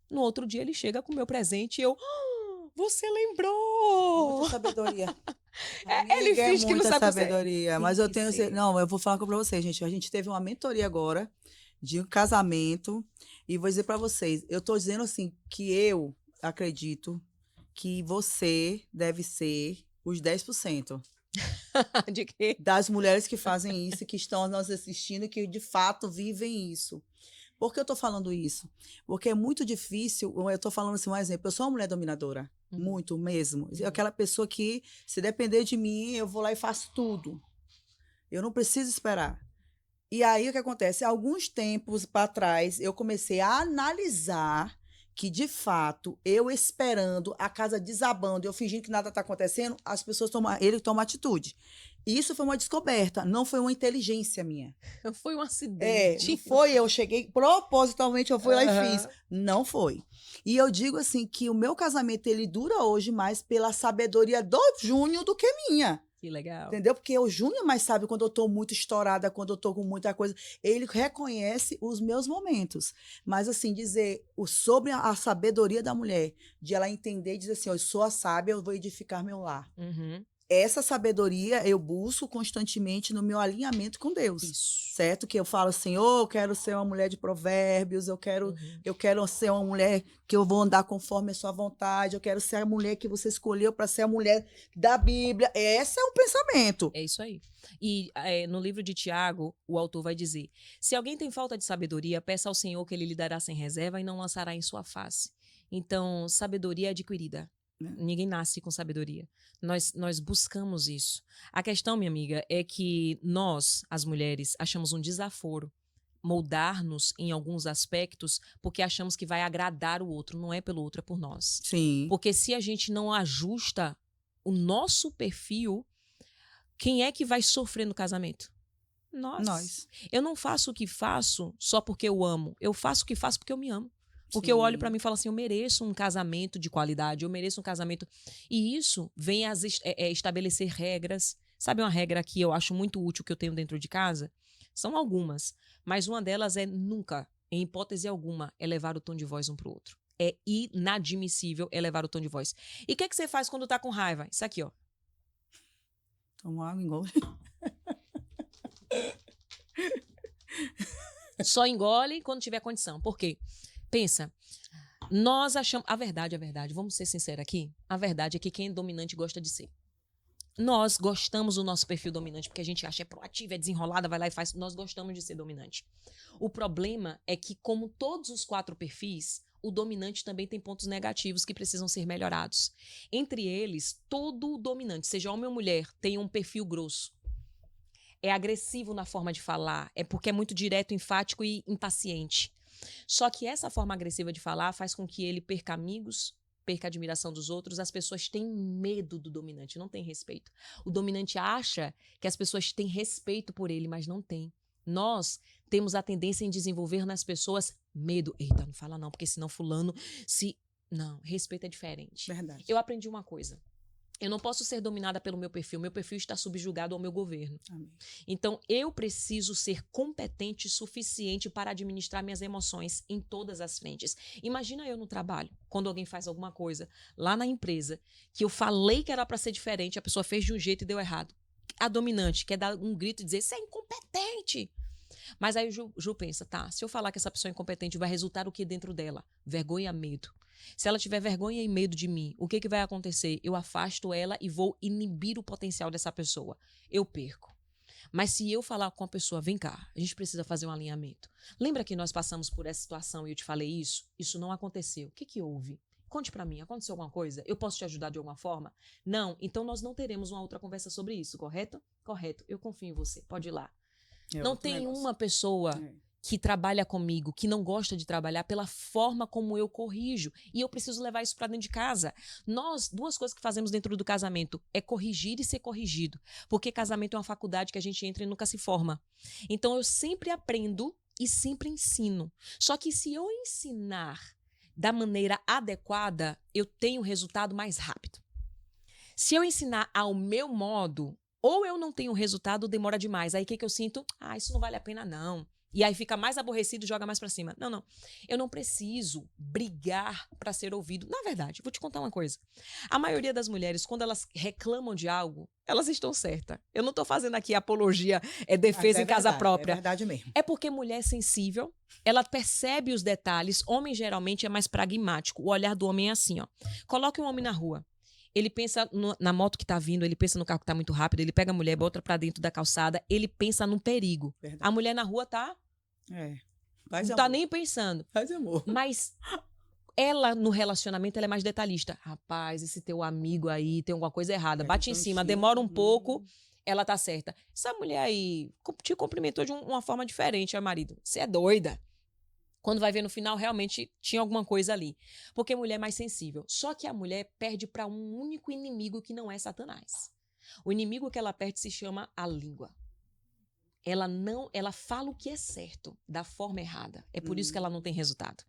No outro dia ele chega com o meu presente e eu... Você lembrou!
Muita sabedoria.
Ele finge que não sabe o que
sabedoria. Mas eu tenho... Não, eu vou falar pra vocês, gente. A gente teve uma mentoria agora de um casamento. E vou dizer pra vocês, eu tô dizendo assim, que eu acredito que você deve ser os 10%.
De quê?
Das mulheres que fazem isso, que estão nos assistindo, que de fato vivem isso. Por que eu tô falando isso? Porque é muito difícil, eu tô falando assim, um exemplo, eu sou uma mulher dominadora, muito mesmo. Aquela pessoa que, se depender de mim, eu vou lá e faço tudo. Eu não preciso esperar. E aí, o que acontece? Alguns tempos para trás, eu comecei a analisar que, de fato, eu esperando, a casa desabando, eu fingindo que nada está acontecendo, as pessoas ele toma atitude. Isso foi uma descoberta, não foi uma inteligência minha.
Foi um acidente.
Não foi, eu cheguei, propositalmente eu fui lá e fiz. Não foi. E eu digo assim, que o meu casamento, ele dura hoje mais pela sabedoria do Júnior do que minha.
Que legal.
Entendeu? Porque o Júnior mais sabe quando eu tô muito estourada, quando eu tô com muita coisa. Ele reconhece os meus momentos. Mas, assim, dizer sobre a sabedoria da mulher, de ela entender e dizer assim, eu sou a sábia, eu vou edificar meu lar.
Uhum.
Essa sabedoria eu busco constantemente no meu alinhamento com Deus.
Isso.
Certo? Que eu falo, Senhor, eu quero ser uma mulher de provérbios, eu quero ser uma mulher que eu vou andar conforme a sua vontade, eu quero ser a mulher que você escolheu para ser a mulher da Bíblia. Esse é um pensamento.
É isso aí. E no livro de Tiago, o autor vai dizer, se alguém tem falta de sabedoria, peça ao Senhor que ele lhe dará sem reserva e não lançará em sua face. Então, sabedoria é adquirida. Ninguém nasce com sabedoria. Nós buscamos isso. A questão, minha amiga, é que nós, as mulheres, achamos um desaforo moldar-nos em alguns aspectos porque achamos que vai agradar o outro. Não é pelo outro, é por nós.
Sim.
Porque se a gente não ajusta o nosso perfil, quem é que vai sofrer no casamento? Nós. Eu não faço o que faço só porque eu amo. Eu faço o que faço porque eu me amo. Porque eu olho pra mim e falo assim, eu mereço um casamento de qualidade, eu mereço um casamento... E isso vem a estabelecer regras. Sabe uma regra que eu acho muito útil que eu tenho dentro de casa? São algumas, mas uma delas é nunca, em hipótese alguma, elevar o tom de voz um pro outro. É inadmissível elevar o tom de voz. E o que você faz quando tá com raiva? Isso aqui, ó.
Toma água, engole.
Só engole quando tiver condição. Por quê? Pensa, nós achamos... A verdade, vamos ser sinceros aqui, a verdade é que quem é dominante gosta de ser. Nós gostamos do nosso perfil dominante, porque a gente acha é proativa, é desenrolada, vai lá e faz. Nós gostamos de ser dominante. O problema é que, como todos os 4 perfis, o dominante também tem pontos negativos que precisam ser melhorados. Entre eles, todo o dominante, seja homem ou mulher, tem um perfil grosso. É agressivo na forma de falar, é porque é muito direto, enfático e impaciente. Só que essa forma agressiva de falar faz com que ele perca amigos, perca a admiração dos outros. As pessoas têm medo do dominante, não têm respeito. O dominante acha que as pessoas têm respeito por ele, mas não tem. Nós temos a tendência em desenvolver nas pessoas medo. Eita, não fala não, porque senão fulano se... Não, respeito é diferente.
Verdade.
Eu aprendi uma coisa. Eu não posso ser dominada pelo meu perfil está subjugado ao meu governo.
Amém.
Então, eu preciso ser competente o suficiente para administrar minhas emoções em todas as frentes. Imagina eu no trabalho, quando alguém faz alguma coisa lá na empresa, que eu falei que era para ser diferente, a pessoa fez de um jeito e deu errado. A dominante quer dar um grito e dizer, você é incompetente. Mas aí o Ju pensa, tá, se eu falar que essa pessoa é incompetente, vai resultar o que dentro dela? Vergonha e medo. Se ela tiver vergonha e medo de mim, o que vai acontecer? Eu afasto ela e vou inibir o potencial dessa pessoa. Eu perco. Mas se eu falar com a pessoa, vem cá, a gente precisa fazer um alinhamento. Lembra que nós passamos por essa situação e eu te falei isso? Isso não aconteceu. O que houve? Conte pra mim, aconteceu alguma coisa? Eu posso te ajudar de alguma forma? Não, então nós não teremos uma outra conversa sobre isso, correto? Correto, eu confio em você, pode ir lá. Não tem uma pessoa que trabalha comigo, que não gosta de trabalhar pela forma como eu corrijo. E eu preciso levar isso para dentro de casa. Nós, 2 coisas que fazemos dentro do casamento é corrigir e ser corrigido. Porque casamento é uma faculdade que a gente entra e nunca se forma. Então eu sempre aprendo e sempre ensino. Só que se eu ensinar da maneira adequada, eu tenho resultado mais rápido. Se eu ensinar ao meu modo, ou eu não tenho resultado, demora demais. Aí o que eu sinto? Isso não vale a pena não. E aí fica mais aborrecido e joga mais pra cima. Não. Eu não preciso brigar pra ser ouvido. Na verdade, vou te contar uma coisa. A maioria das mulheres, quando elas reclamam de algo, elas estão certas. Eu não tô fazendo aqui apologia, defesa em casa própria.
É verdade mesmo.
É porque mulher é sensível, ela percebe os detalhes. Homem geralmente é mais pragmático. O olhar do homem é assim, ó. Coloque um homem na rua. Ele pensa na moto que tá vindo, ele pensa no carro que tá muito rápido, ele pega a mulher, bota pra dentro da calçada, ele pensa num perigo.
Verdade.
A mulher na rua tá... não tá nem pensando.
Faz amor.
Mas ela, no relacionamento, ela é mais detalhista. Rapaz, esse teu amigo aí tem alguma coisa errada. Bate em cima, demora um pouco, ela tá certa. Essa mulher aí te cumprimentou de uma forma diferente, marido. Você é doida. Quando vai ver no final, realmente tinha alguma coisa ali. Porque a mulher é mais sensível. Só que a mulher perde para um único inimigo que não é Satanás. O inimigo que ela perde se chama a língua. Ela fala o que é certo, da forma errada. É por isso que ela não tem resultado.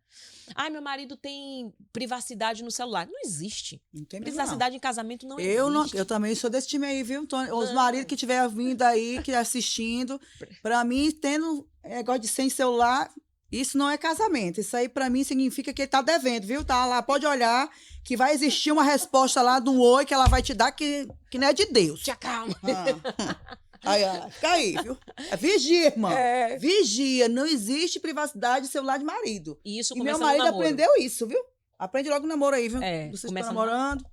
Meu marido tem privacidade no celular. Não existe.
Não tem
Privacidade em casamento não existe.
Eu também sou desse time aí, viu, Tony? Os maridos que tiver vindo aí, que assistindo, pra mim, tendo negócio de sem celular, isso não é casamento. Isso aí, pra mim, significa que ele tá devendo, viu? Tá lá, pode olhar, que vai existir uma resposta lá do oi que ela vai te dar que não é de Deus.
Te acalma.
Aí, fica aí, viu? Vigia, irmã. Vigia. Não existe privacidade de celular de marido.
E isso
e
começa
meu marido
no namoro.
aprendeu isso, viu? Aprende logo no namoro aí, viu? Vocês estão namorando.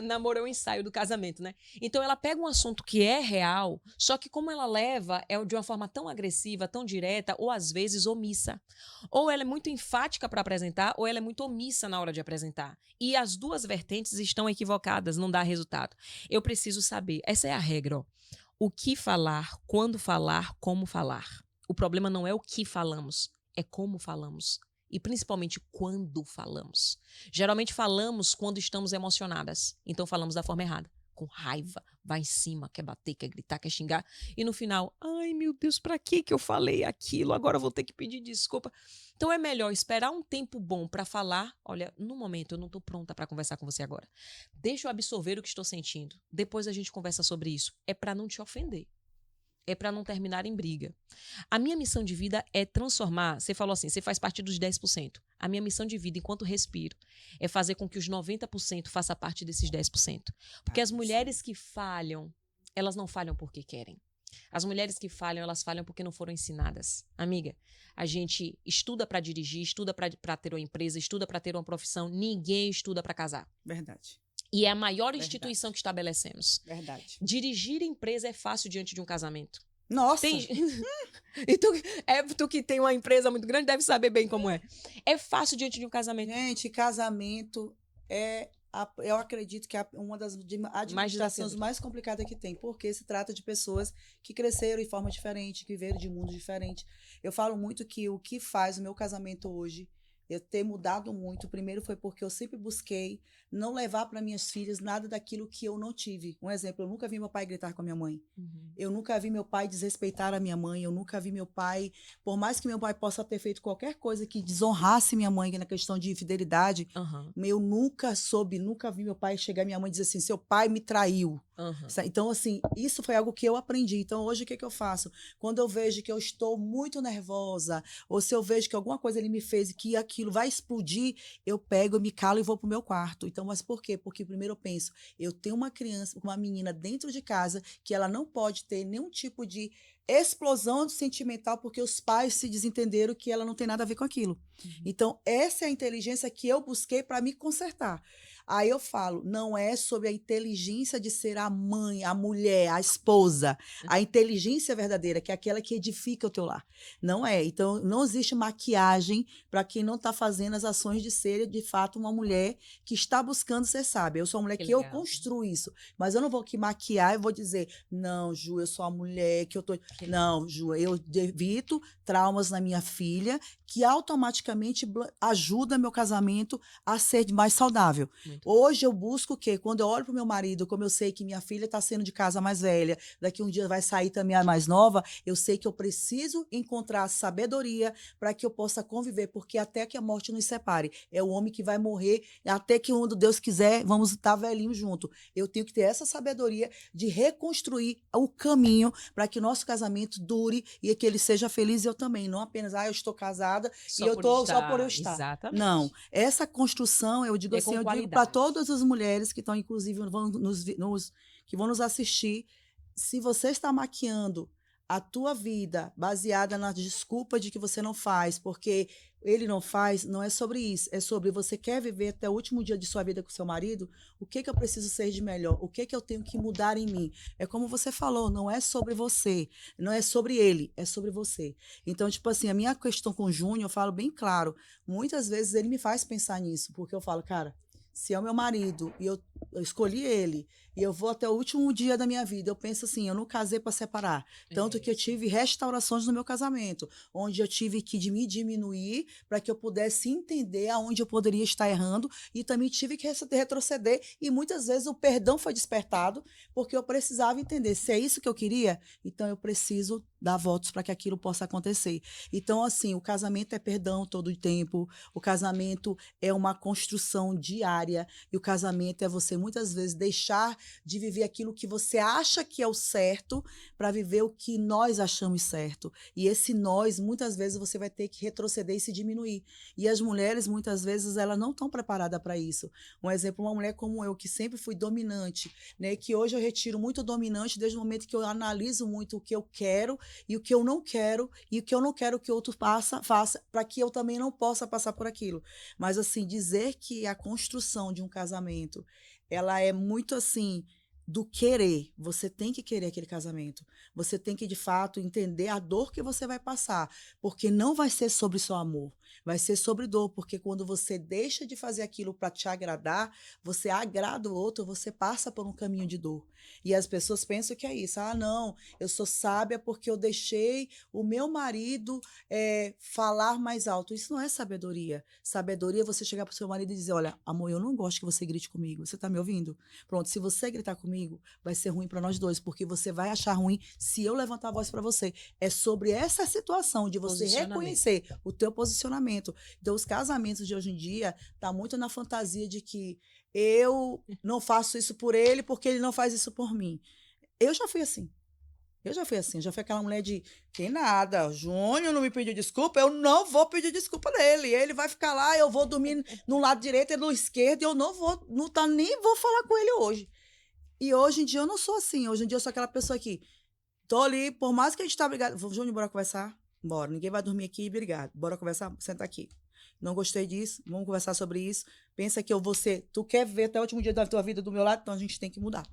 Namoro é um ensaio do casamento, né? Então ela pega um assunto que é real, só que como ela leva é de uma forma tão agressiva, tão direta, ou às vezes omissa. Ou ela é muito enfática para apresentar, ou ela é muito omissa na hora de apresentar. E as 2 vertentes estão equivocadas, não dá resultado. Eu preciso saber, essa é a regra, ó. O que falar, quando falar, como falar. O problema não é o que falamos, é como falamos. E principalmente quando falamos. Geralmente falamos quando estamos emocionadas. Então falamos da forma errada. Com raiva, vai em cima, quer bater, quer gritar, quer xingar. E no final, ai meu Deus, pra que eu falei aquilo? Agora eu vou ter que pedir desculpa. Então é melhor esperar um tempo bom pra falar. Olha, no momento eu não tô pronta pra conversar com você agora. Deixa eu absorver o que estou sentindo. Depois a gente conversa sobre isso. É pra não te ofender. É para não terminar em briga. A minha missão de vida é transformar. Você falou assim, você faz parte dos 10%. A minha missão de vida, enquanto respiro, é fazer com que os 90% faça parte desses 10%. Porque as mulheres que falham, elas não falham porque querem. As mulheres que falham, elas falham porque não foram ensinadas. Amiga, a gente estuda para dirigir, estuda para ter uma empresa, estuda para ter uma profissão. Ninguém estuda para casar.
Verdade.
E é a maior
Verdade.
instituição que estabelecemos.
Verdade.
Dirigir empresa é fácil diante de um casamento.
Nossa!
E tu que tem uma empresa muito grande deve saber bem como é. É fácil diante de um casamento.
Gente, casamento eu acredito que é uma das administrações mais complicadas que tem, porque se trata de pessoas que cresceram de forma diferente, que viveram de mundo diferente. Eu falo muito que o que faz o meu casamento hoje eu ter mudado muito, primeiro foi porque eu sempre busquei não levar para minhas filhas nada daquilo que eu não tive. Um exemplo, eu nunca vi meu pai gritar com a minha mãe. Eu nunca vi meu pai desrespeitar a minha mãe. Eu nunca vi meu pai, por mais que meu pai possa ter feito qualquer coisa que desonrasse minha mãe na questão de fidelidade, eu nunca vi meu pai chegar à minha mãe e dizer assim, seu pai me traiu. Então, assim, isso foi algo que eu aprendi. Então, hoje, o que eu faço? Quando eu vejo que eu estou muito nervosa, ou se eu vejo que alguma coisa ele me fez e que aquilo vai explodir, eu pego, eu me calo e vou pro meu quarto. Então, mas por quê? Porque primeiro eu penso, eu tenho uma criança, uma menina dentro de casa que ela não pode ter nenhum tipo de explosão sentimental porque os pais se desentenderam que ela não tem nada a ver com aquilo. Então, essa é a inteligência que eu busquei para me consertar. Aí eu falo, não é sobre a inteligência de ser a mãe, a mulher, a esposa. A inteligência verdadeira, que é aquela que edifica o teu lar. Não é. Então, não existe maquiagem para quem não está fazendo as ações de ser, de fato, uma mulher que está buscando ser sábia. Eu sou uma mulher que eu construo isso. Mas eu não vou aqui maquiar e vou dizer, não, Ju, eu sou a mulher que eu tô... Não, Ju, eu evito traumas na minha filha que automaticamente ajuda meu casamento a ser mais saudável. Hoje eu busco o quê? Quando eu olho para o meu marido, como eu sei que minha filha está saindo de casa mais velha, daqui um dia vai sair também a mais nova, eu sei que eu preciso encontrar sabedoria para que eu possa conviver, porque até que a morte nos separe. É o homem que vai morrer, até que quando Deus quiser, vamos estar velhinho junto. Eu tenho que ter essa sabedoria de reconstruir o caminho para que o nosso casamento dure e que ele seja feliz e eu também. Não apenas, eu estou casada e eu estou só por eu estar.
Exatamente.
Não, essa construção, eu digo assim, eu digo para todas as mulheres que estão, inclusive, que vão nos assistir, se você está maquiando a tua vida baseada na desculpa de que você não faz, porque ele não faz, não é sobre isso, é sobre você quer viver até o último dia de sua vida com seu marido, o que eu preciso ser de melhor, o que eu tenho que mudar em mim. É como você falou, não é sobre você, não é sobre ele, é sobre você. Então, tipo assim, a minha questão com o Júnior, eu falo bem claro, muitas vezes ele me faz pensar nisso, porque eu falo, cara, se é o meu marido e eu escolhi ele e eu vou até o último dia da minha vida, eu penso assim, eu não casei para separar. Tanto que eu tive restaurações no meu casamento, onde eu tive que me diminuir para que eu pudesse entender aonde eu poderia estar errando e também tive que retroceder e muitas vezes o perdão foi despertado porque eu precisava entender se é isso que eu queria, então eu preciso dar votos para que aquilo possa acontecer. Então, assim, o casamento é perdão todo o tempo, o casamento é uma construção diária e o casamento é você muitas vezes deixar de viver aquilo que você acha que é o certo para viver o que nós achamos certo. E esse nós, muitas vezes, você vai ter que retroceder e se diminuir. E as mulheres, muitas vezes, elas não estão preparadas para isso. Um exemplo, uma mulher como eu, que sempre fui dominante, né, que hoje eu retiro muito dominante desde o momento que eu analiso muito o que eu quero e o que eu não quero, e o que eu não quero que o outro faça, para que eu também não possa passar por aquilo. Mas, assim, dizer que a construção de um casamento, ela é muito, assim, do querer. Você tem que querer aquele casamento. Você tem que, de fato, entender a dor que você vai passar, porque não vai ser sobre só amor, vai ser sobre dor, porque quando você deixa de fazer aquilo para te agradar, você agrada o outro, você passa por um caminho de dor. E as pessoas pensam que é isso. Ah, não, eu sou sábia porque eu deixei o meu marido falar mais alto. Isso não é sabedoria. Sabedoria é você chegar para o seu marido e dizer, olha, amor, eu não gosto que você grite comigo. Você está me ouvindo? Pronto, se você gritar comigo, vai ser ruim para nós dois, porque você vai achar ruim se eu levantar a voz para você. É sobre essa situação de você reconhecer o teu posicionamento. Então, os casamentos de hoje em dia tá muito na fantasia de que eu não faço isso por ele porque ele não faz isso por mim. Eu já fui assim. Eu já fui aquela mulher de que nada, o Júnior não me pediu desculpa, eu não vou pedir desculpa dele. Ele vai ficar lá, eu vou dormir no lado direito e no esquerdo, e eu nem vou falar com ele hoje. E hoje em dia eu não sou assim. Hoje em dia eu sou aquela pessoa que tô ali, por mais que a gente tá brigado. Júnior, bora conversar? Bora. Ninguém vai dormir aqui, obrigado. Bora conversar? Senta aqui. não gostei disso, vamos conversar sobre isso. Pensa que tu quer ver até o último dia da tua vida do meu lado, então a gente tem que mudar.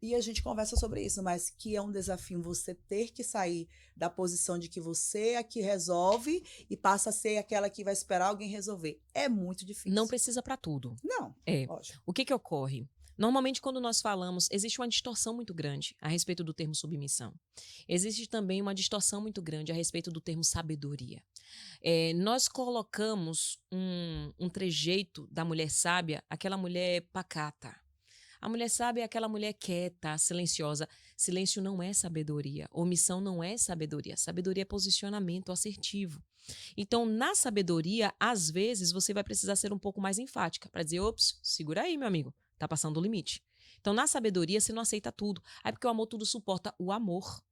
E a gente conversa sobre isso, mas que é um desafio você ter que sair da posição de que você é a que resolve e passa a ser aquela que vai esperar alguém resolver. É muito difícil.
Não precisa para tudo.
Não,
lógico. O que ocorre? Normalmente, quando nós falamos, existe uma distorção muito grande a respeito do termo submissão. Existe também uma distorção muito grande a respeito do termo sabedoria. Nós colocamos um trejeito da mulher sábia, aquela mulher pacata. A mulher sábia é aquela mulher quieta, silenciosa. Silêncio não é sabedoria. Omissão não é sabedoria. Sabedoria é posicionamento assertivo. Então, na sabedoria, às vezes, você vai precisar ser um pouco mais enfática para dizer, ops, segura aí, meu amigo, tá passando o limite. Então, na sabedoria, você não aceita tudo. Aí, porque o amor tudo suporta. O amor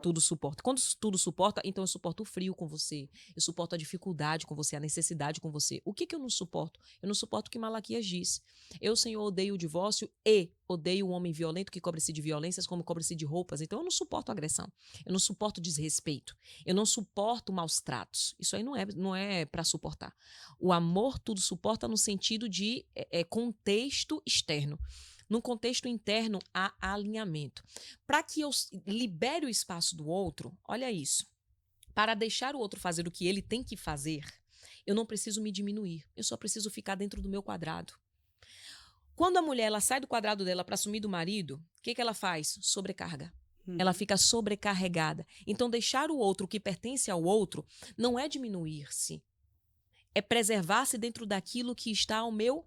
tudo suporta. Quando tudo suporta, então eu suporto o frio com você. Eu suporto a dificuldade com você, a necessidade com você. O que eu não suporto? Eu não suporto o que Malaquias diz. Eu, Senhor, odeio o divórcio e odeio o homem violento que cobre-se de violências como cobre-se de roupas. Então eu não suporto agressão. Eu não suporto desrespeito. Eu não suporto maus tratos. Isso aí não é para suportar. O amor tudo suporta no sentido de contexto externo. No contexto interno, há alinhamento. Para que eu libere o espaço do outro, olha isso. Para deixar o outro fazer o que ele tem que fazer, eu não preciso me diminuir. Eu só preciso ficar dentro do meu quadrado. Quando a mulher ela sai do quadrado dela para assumir do marido, o que ela faz? Sobrecarga. Ela fica sobrecarregada. Então, deixar o outro, o que pertence ao outro, não é diminuir-se. É preservar-se dentro daquilo que está ao meu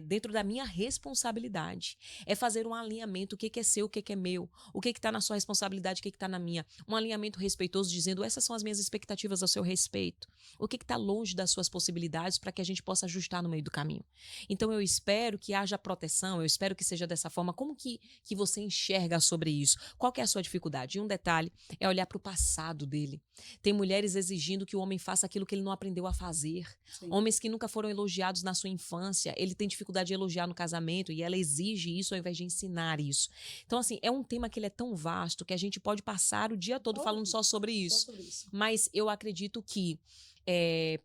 dentro da minha responsabilidade. É fazer um alinhamento, o que é seu, o que é meu, o que está na sua responsabilidade, o que está na minha. Um alinhamento respeitoso, dizendo, essas são as minhas expectativas a seu respeito. O que está longe das suas possibilidades para que a gente possa ajustar no meio do caminho. Então, eu espero que haja proteção, eu espero que seja dessa forma. Como que você enxerga sobre isso? Qual que é a sua dificuldade? E um detalhe é olhar para o passado dele. Tem mulheres exigindo que o homem faça aquilo que ele não aprendeu a fazer. Sim. Homens que nunca foram elogiados na sua infância. Ele tem dificuldade de elogiar no casamento e ela exige isso ao invés de ensinar isso. Então, assim, é um tema que ele é tão vasto que a gente pode passar o dia todo falando só sobre isso. Mas eu acredito que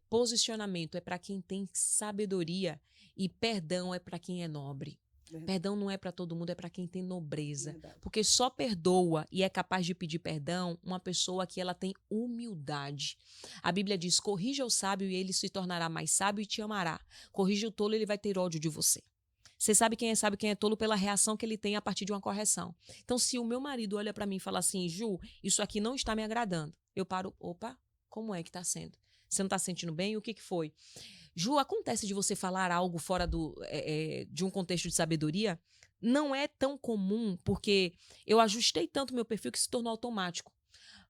posicionamento é para quem tem sabedoria e perdão é para quem é nobre. Verdade. Perdão não é para todo mundo, é para quem tem nobreza. Verdade. Porque só perdoa e é capaz de pedir perdão uma pessoa que ela tem humildade. A Bíblia diz, corrija o sábio e ele se tornará mais sábio e te amará. Corrija o tolo e ele vai ter ódio de você. Você sabe quem é sábio, quem é tolo pela reação que ele tem a partir de uma correção. Então, se o meu marido olha para mim e fala assim, Ju, isso aqui não está me agradando. Eu paro, opa, como é que está sendo? Você não está se sentindo bem? O que foi? Ju, acontece de você falar algo fora de um contexto de sabedoria? Não é tão comum, porque eu ajustei tanto meu perfil que se tornou automático.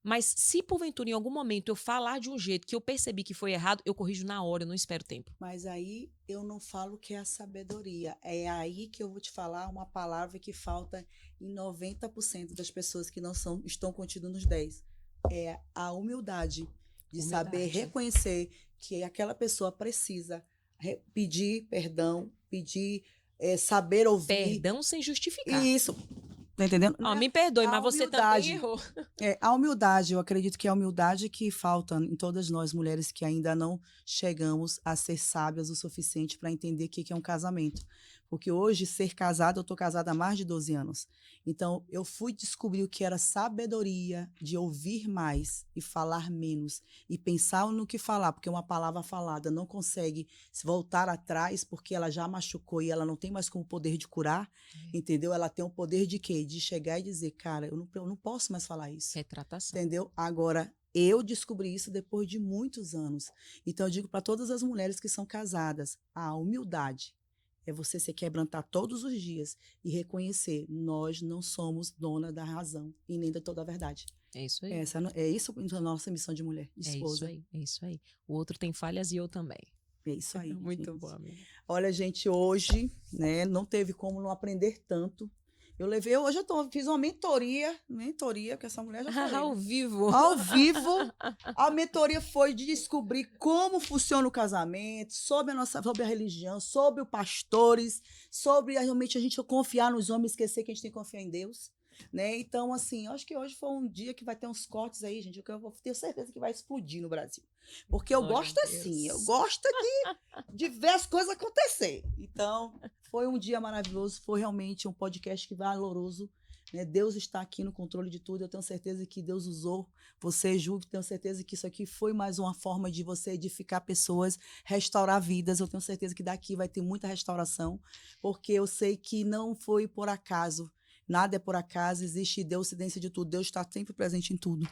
Mas se porventura em algum momento eu falar de um jeito que eu percebi que foi errado, eu corrijo na hora, eu não espero tempo.
Mas aí eu não falo que é a sabedoria. É aí que eu vou te falar uma palavra que falta em 90% das pessoas que não estão contidas nos 10%. É a humildade. De saber reconhecer que aquela pessoa precisa pedir perdão, saber ouvir.
Perdão sem justificar.
Isso. Tá entendendo?
Me perdoe, mas você também errou.
A humildade, eu acredito que é a humildade que falta em todas nós mulheres que ainda não chegamos a ser sábias o suficiente para entender o que é um casamento. Porque hoje, ser casada, eu estou casada há mais de 12 anos. Então, eu fui descobrir o que era sabedoria de ouvir mais e falar menos. E pensar no que falar, porque uma palavra falada não consegue voltar atrás, porque ela já machucou e ela não tem mais como poder de curar, entendeu? Ela tem o poder de quê? De chegar e dizer, cara, eu não posso mais falar isso.
Retratação.
Entendeu? Agora, eu descobri isso depois de muitos anos. Então, eu digo para todas as mulheres que são casadas, a humildade é você se quebrantar todos os dias e reconhecer, nós não somos dona da razão e nem de toda a verdade.
É isso aí.
É isso a nossa missão de mulher, de esposa.
É isso aí. O outro tem falhas e eu também.
É isso aí.
Muito
gente.
bom, amiga.
Olha, gente, hoje, né, não teve como não aprender tanto. Hoje eu fiz uma mentoria, que essa mulher já falei.
Ao vivo.
Ao vivo. A mentoria foi de descobrir como funciona o casamento, sobre a religião, sobre os pastores, sobre realmente a gente confiar nos homens, esquecer que a gente tem que confiar em Deus. né? Então, assim, eu acho que hoje foi um dia que vai ter uns cortes aí, gente, que eu vou ter certeza que vai explodir no Brasil. Porque eu
Glória
gosto
a
assim, eu
Deus.
gosto de ver as coisas acontecer. Então, foi um dia maravilhoso, foi realmente um podcast que valoroso, né? Deus está aqui no controle de tudo. Eu tenho certeza que Deus usou você, Ju. Tenho certeza que isso aqui foi mais uma forma de você edificar pessoas, restaurar vidas. Eu tenho certeza que daqui vai ter muita restauração, porque eu sei que não foi por acaso. Nada é por acaso, existe Deus dentro de tudo. Deus está sempre presente em tudo,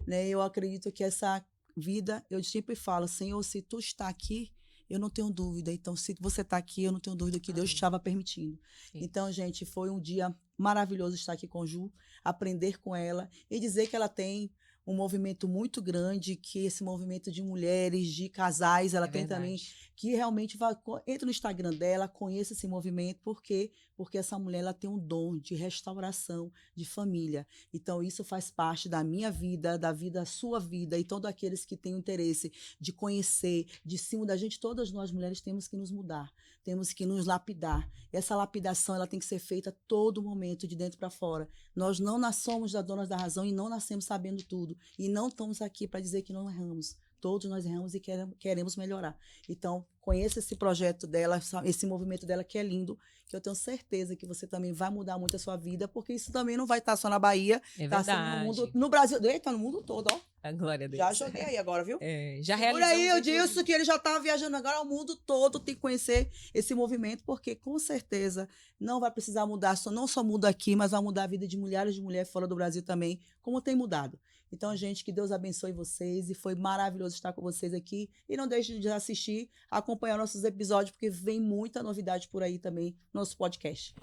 né? Eu acredito que essa vida, eu sempre falo, Senhor, se tu está aqui, eu não tenho dúvida. Então, se você está aqui, eu não tenho dúvida que Deus
Amém.
estava permitindo.
Sim.
Então, gente, foi um dia maravilhoso estar aqui com Ju, aprender com ela e dizer que ela tem um movimento muito grande, que esse movimento de mulheres, de casais, ela tem também, que realmente entra no Instagram dela, conheça esse movimento, porque essa mulher ela tem um dom de restauração de família. Então, isso faz parte da minha vida, da vida, da sua vida, e todos aqueles que têm o interesse de conhecer, de se mudar. Gente, todas nós mulheres temos que nos mudar, temos que nos lapidar. Essa lapidação ela tem que ser feita a todo momento, de dentro para fora. Nós não somos as donas da razão e não nascemos sabendo tudo. E não estamos aqui para dizer que não erramos. Todos nós erramos e queremos melhorar. Então, conheça esse projeto dela, esse movimento dela, que é lindo, que eu tenho certeza que você também vai mudar muito a sua vida, porque isso também não vai estar só na Bahia,
É
tá
verdade.
no mundo, no Brasil, eita, no mundo todo, ó.
A glória a Deus.
Já joguei aí agora, viu?
Já
Por
realizamos.
aí, eu disse que ele já estava viajando agora ao mundo todo, tem que conhecer esse movimento, porque com certeza não vai precisar mudar, não só muda aqui, mas vai mudar a vida de milhares de mulheres fora do Brasil também, como tem mudado. Então, gente, que Deus abençoe vocês, e foi maravilhoso estar com vocês aqui. E não deixem de assistir, acompanhar nossos episódios, porque vem muita novidade por aí também no nosso podcast.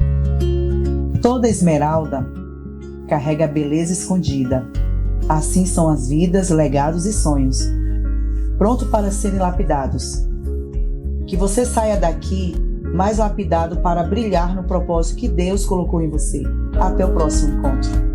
Toda esmeralda carrega beleza escondida. Assim são as vidas, legados e sonhos, pronto para serem lapidados. Que você saia daqui mais lapidado para brilhar no propósito que Deus colocou em você. Até o próximo encontro.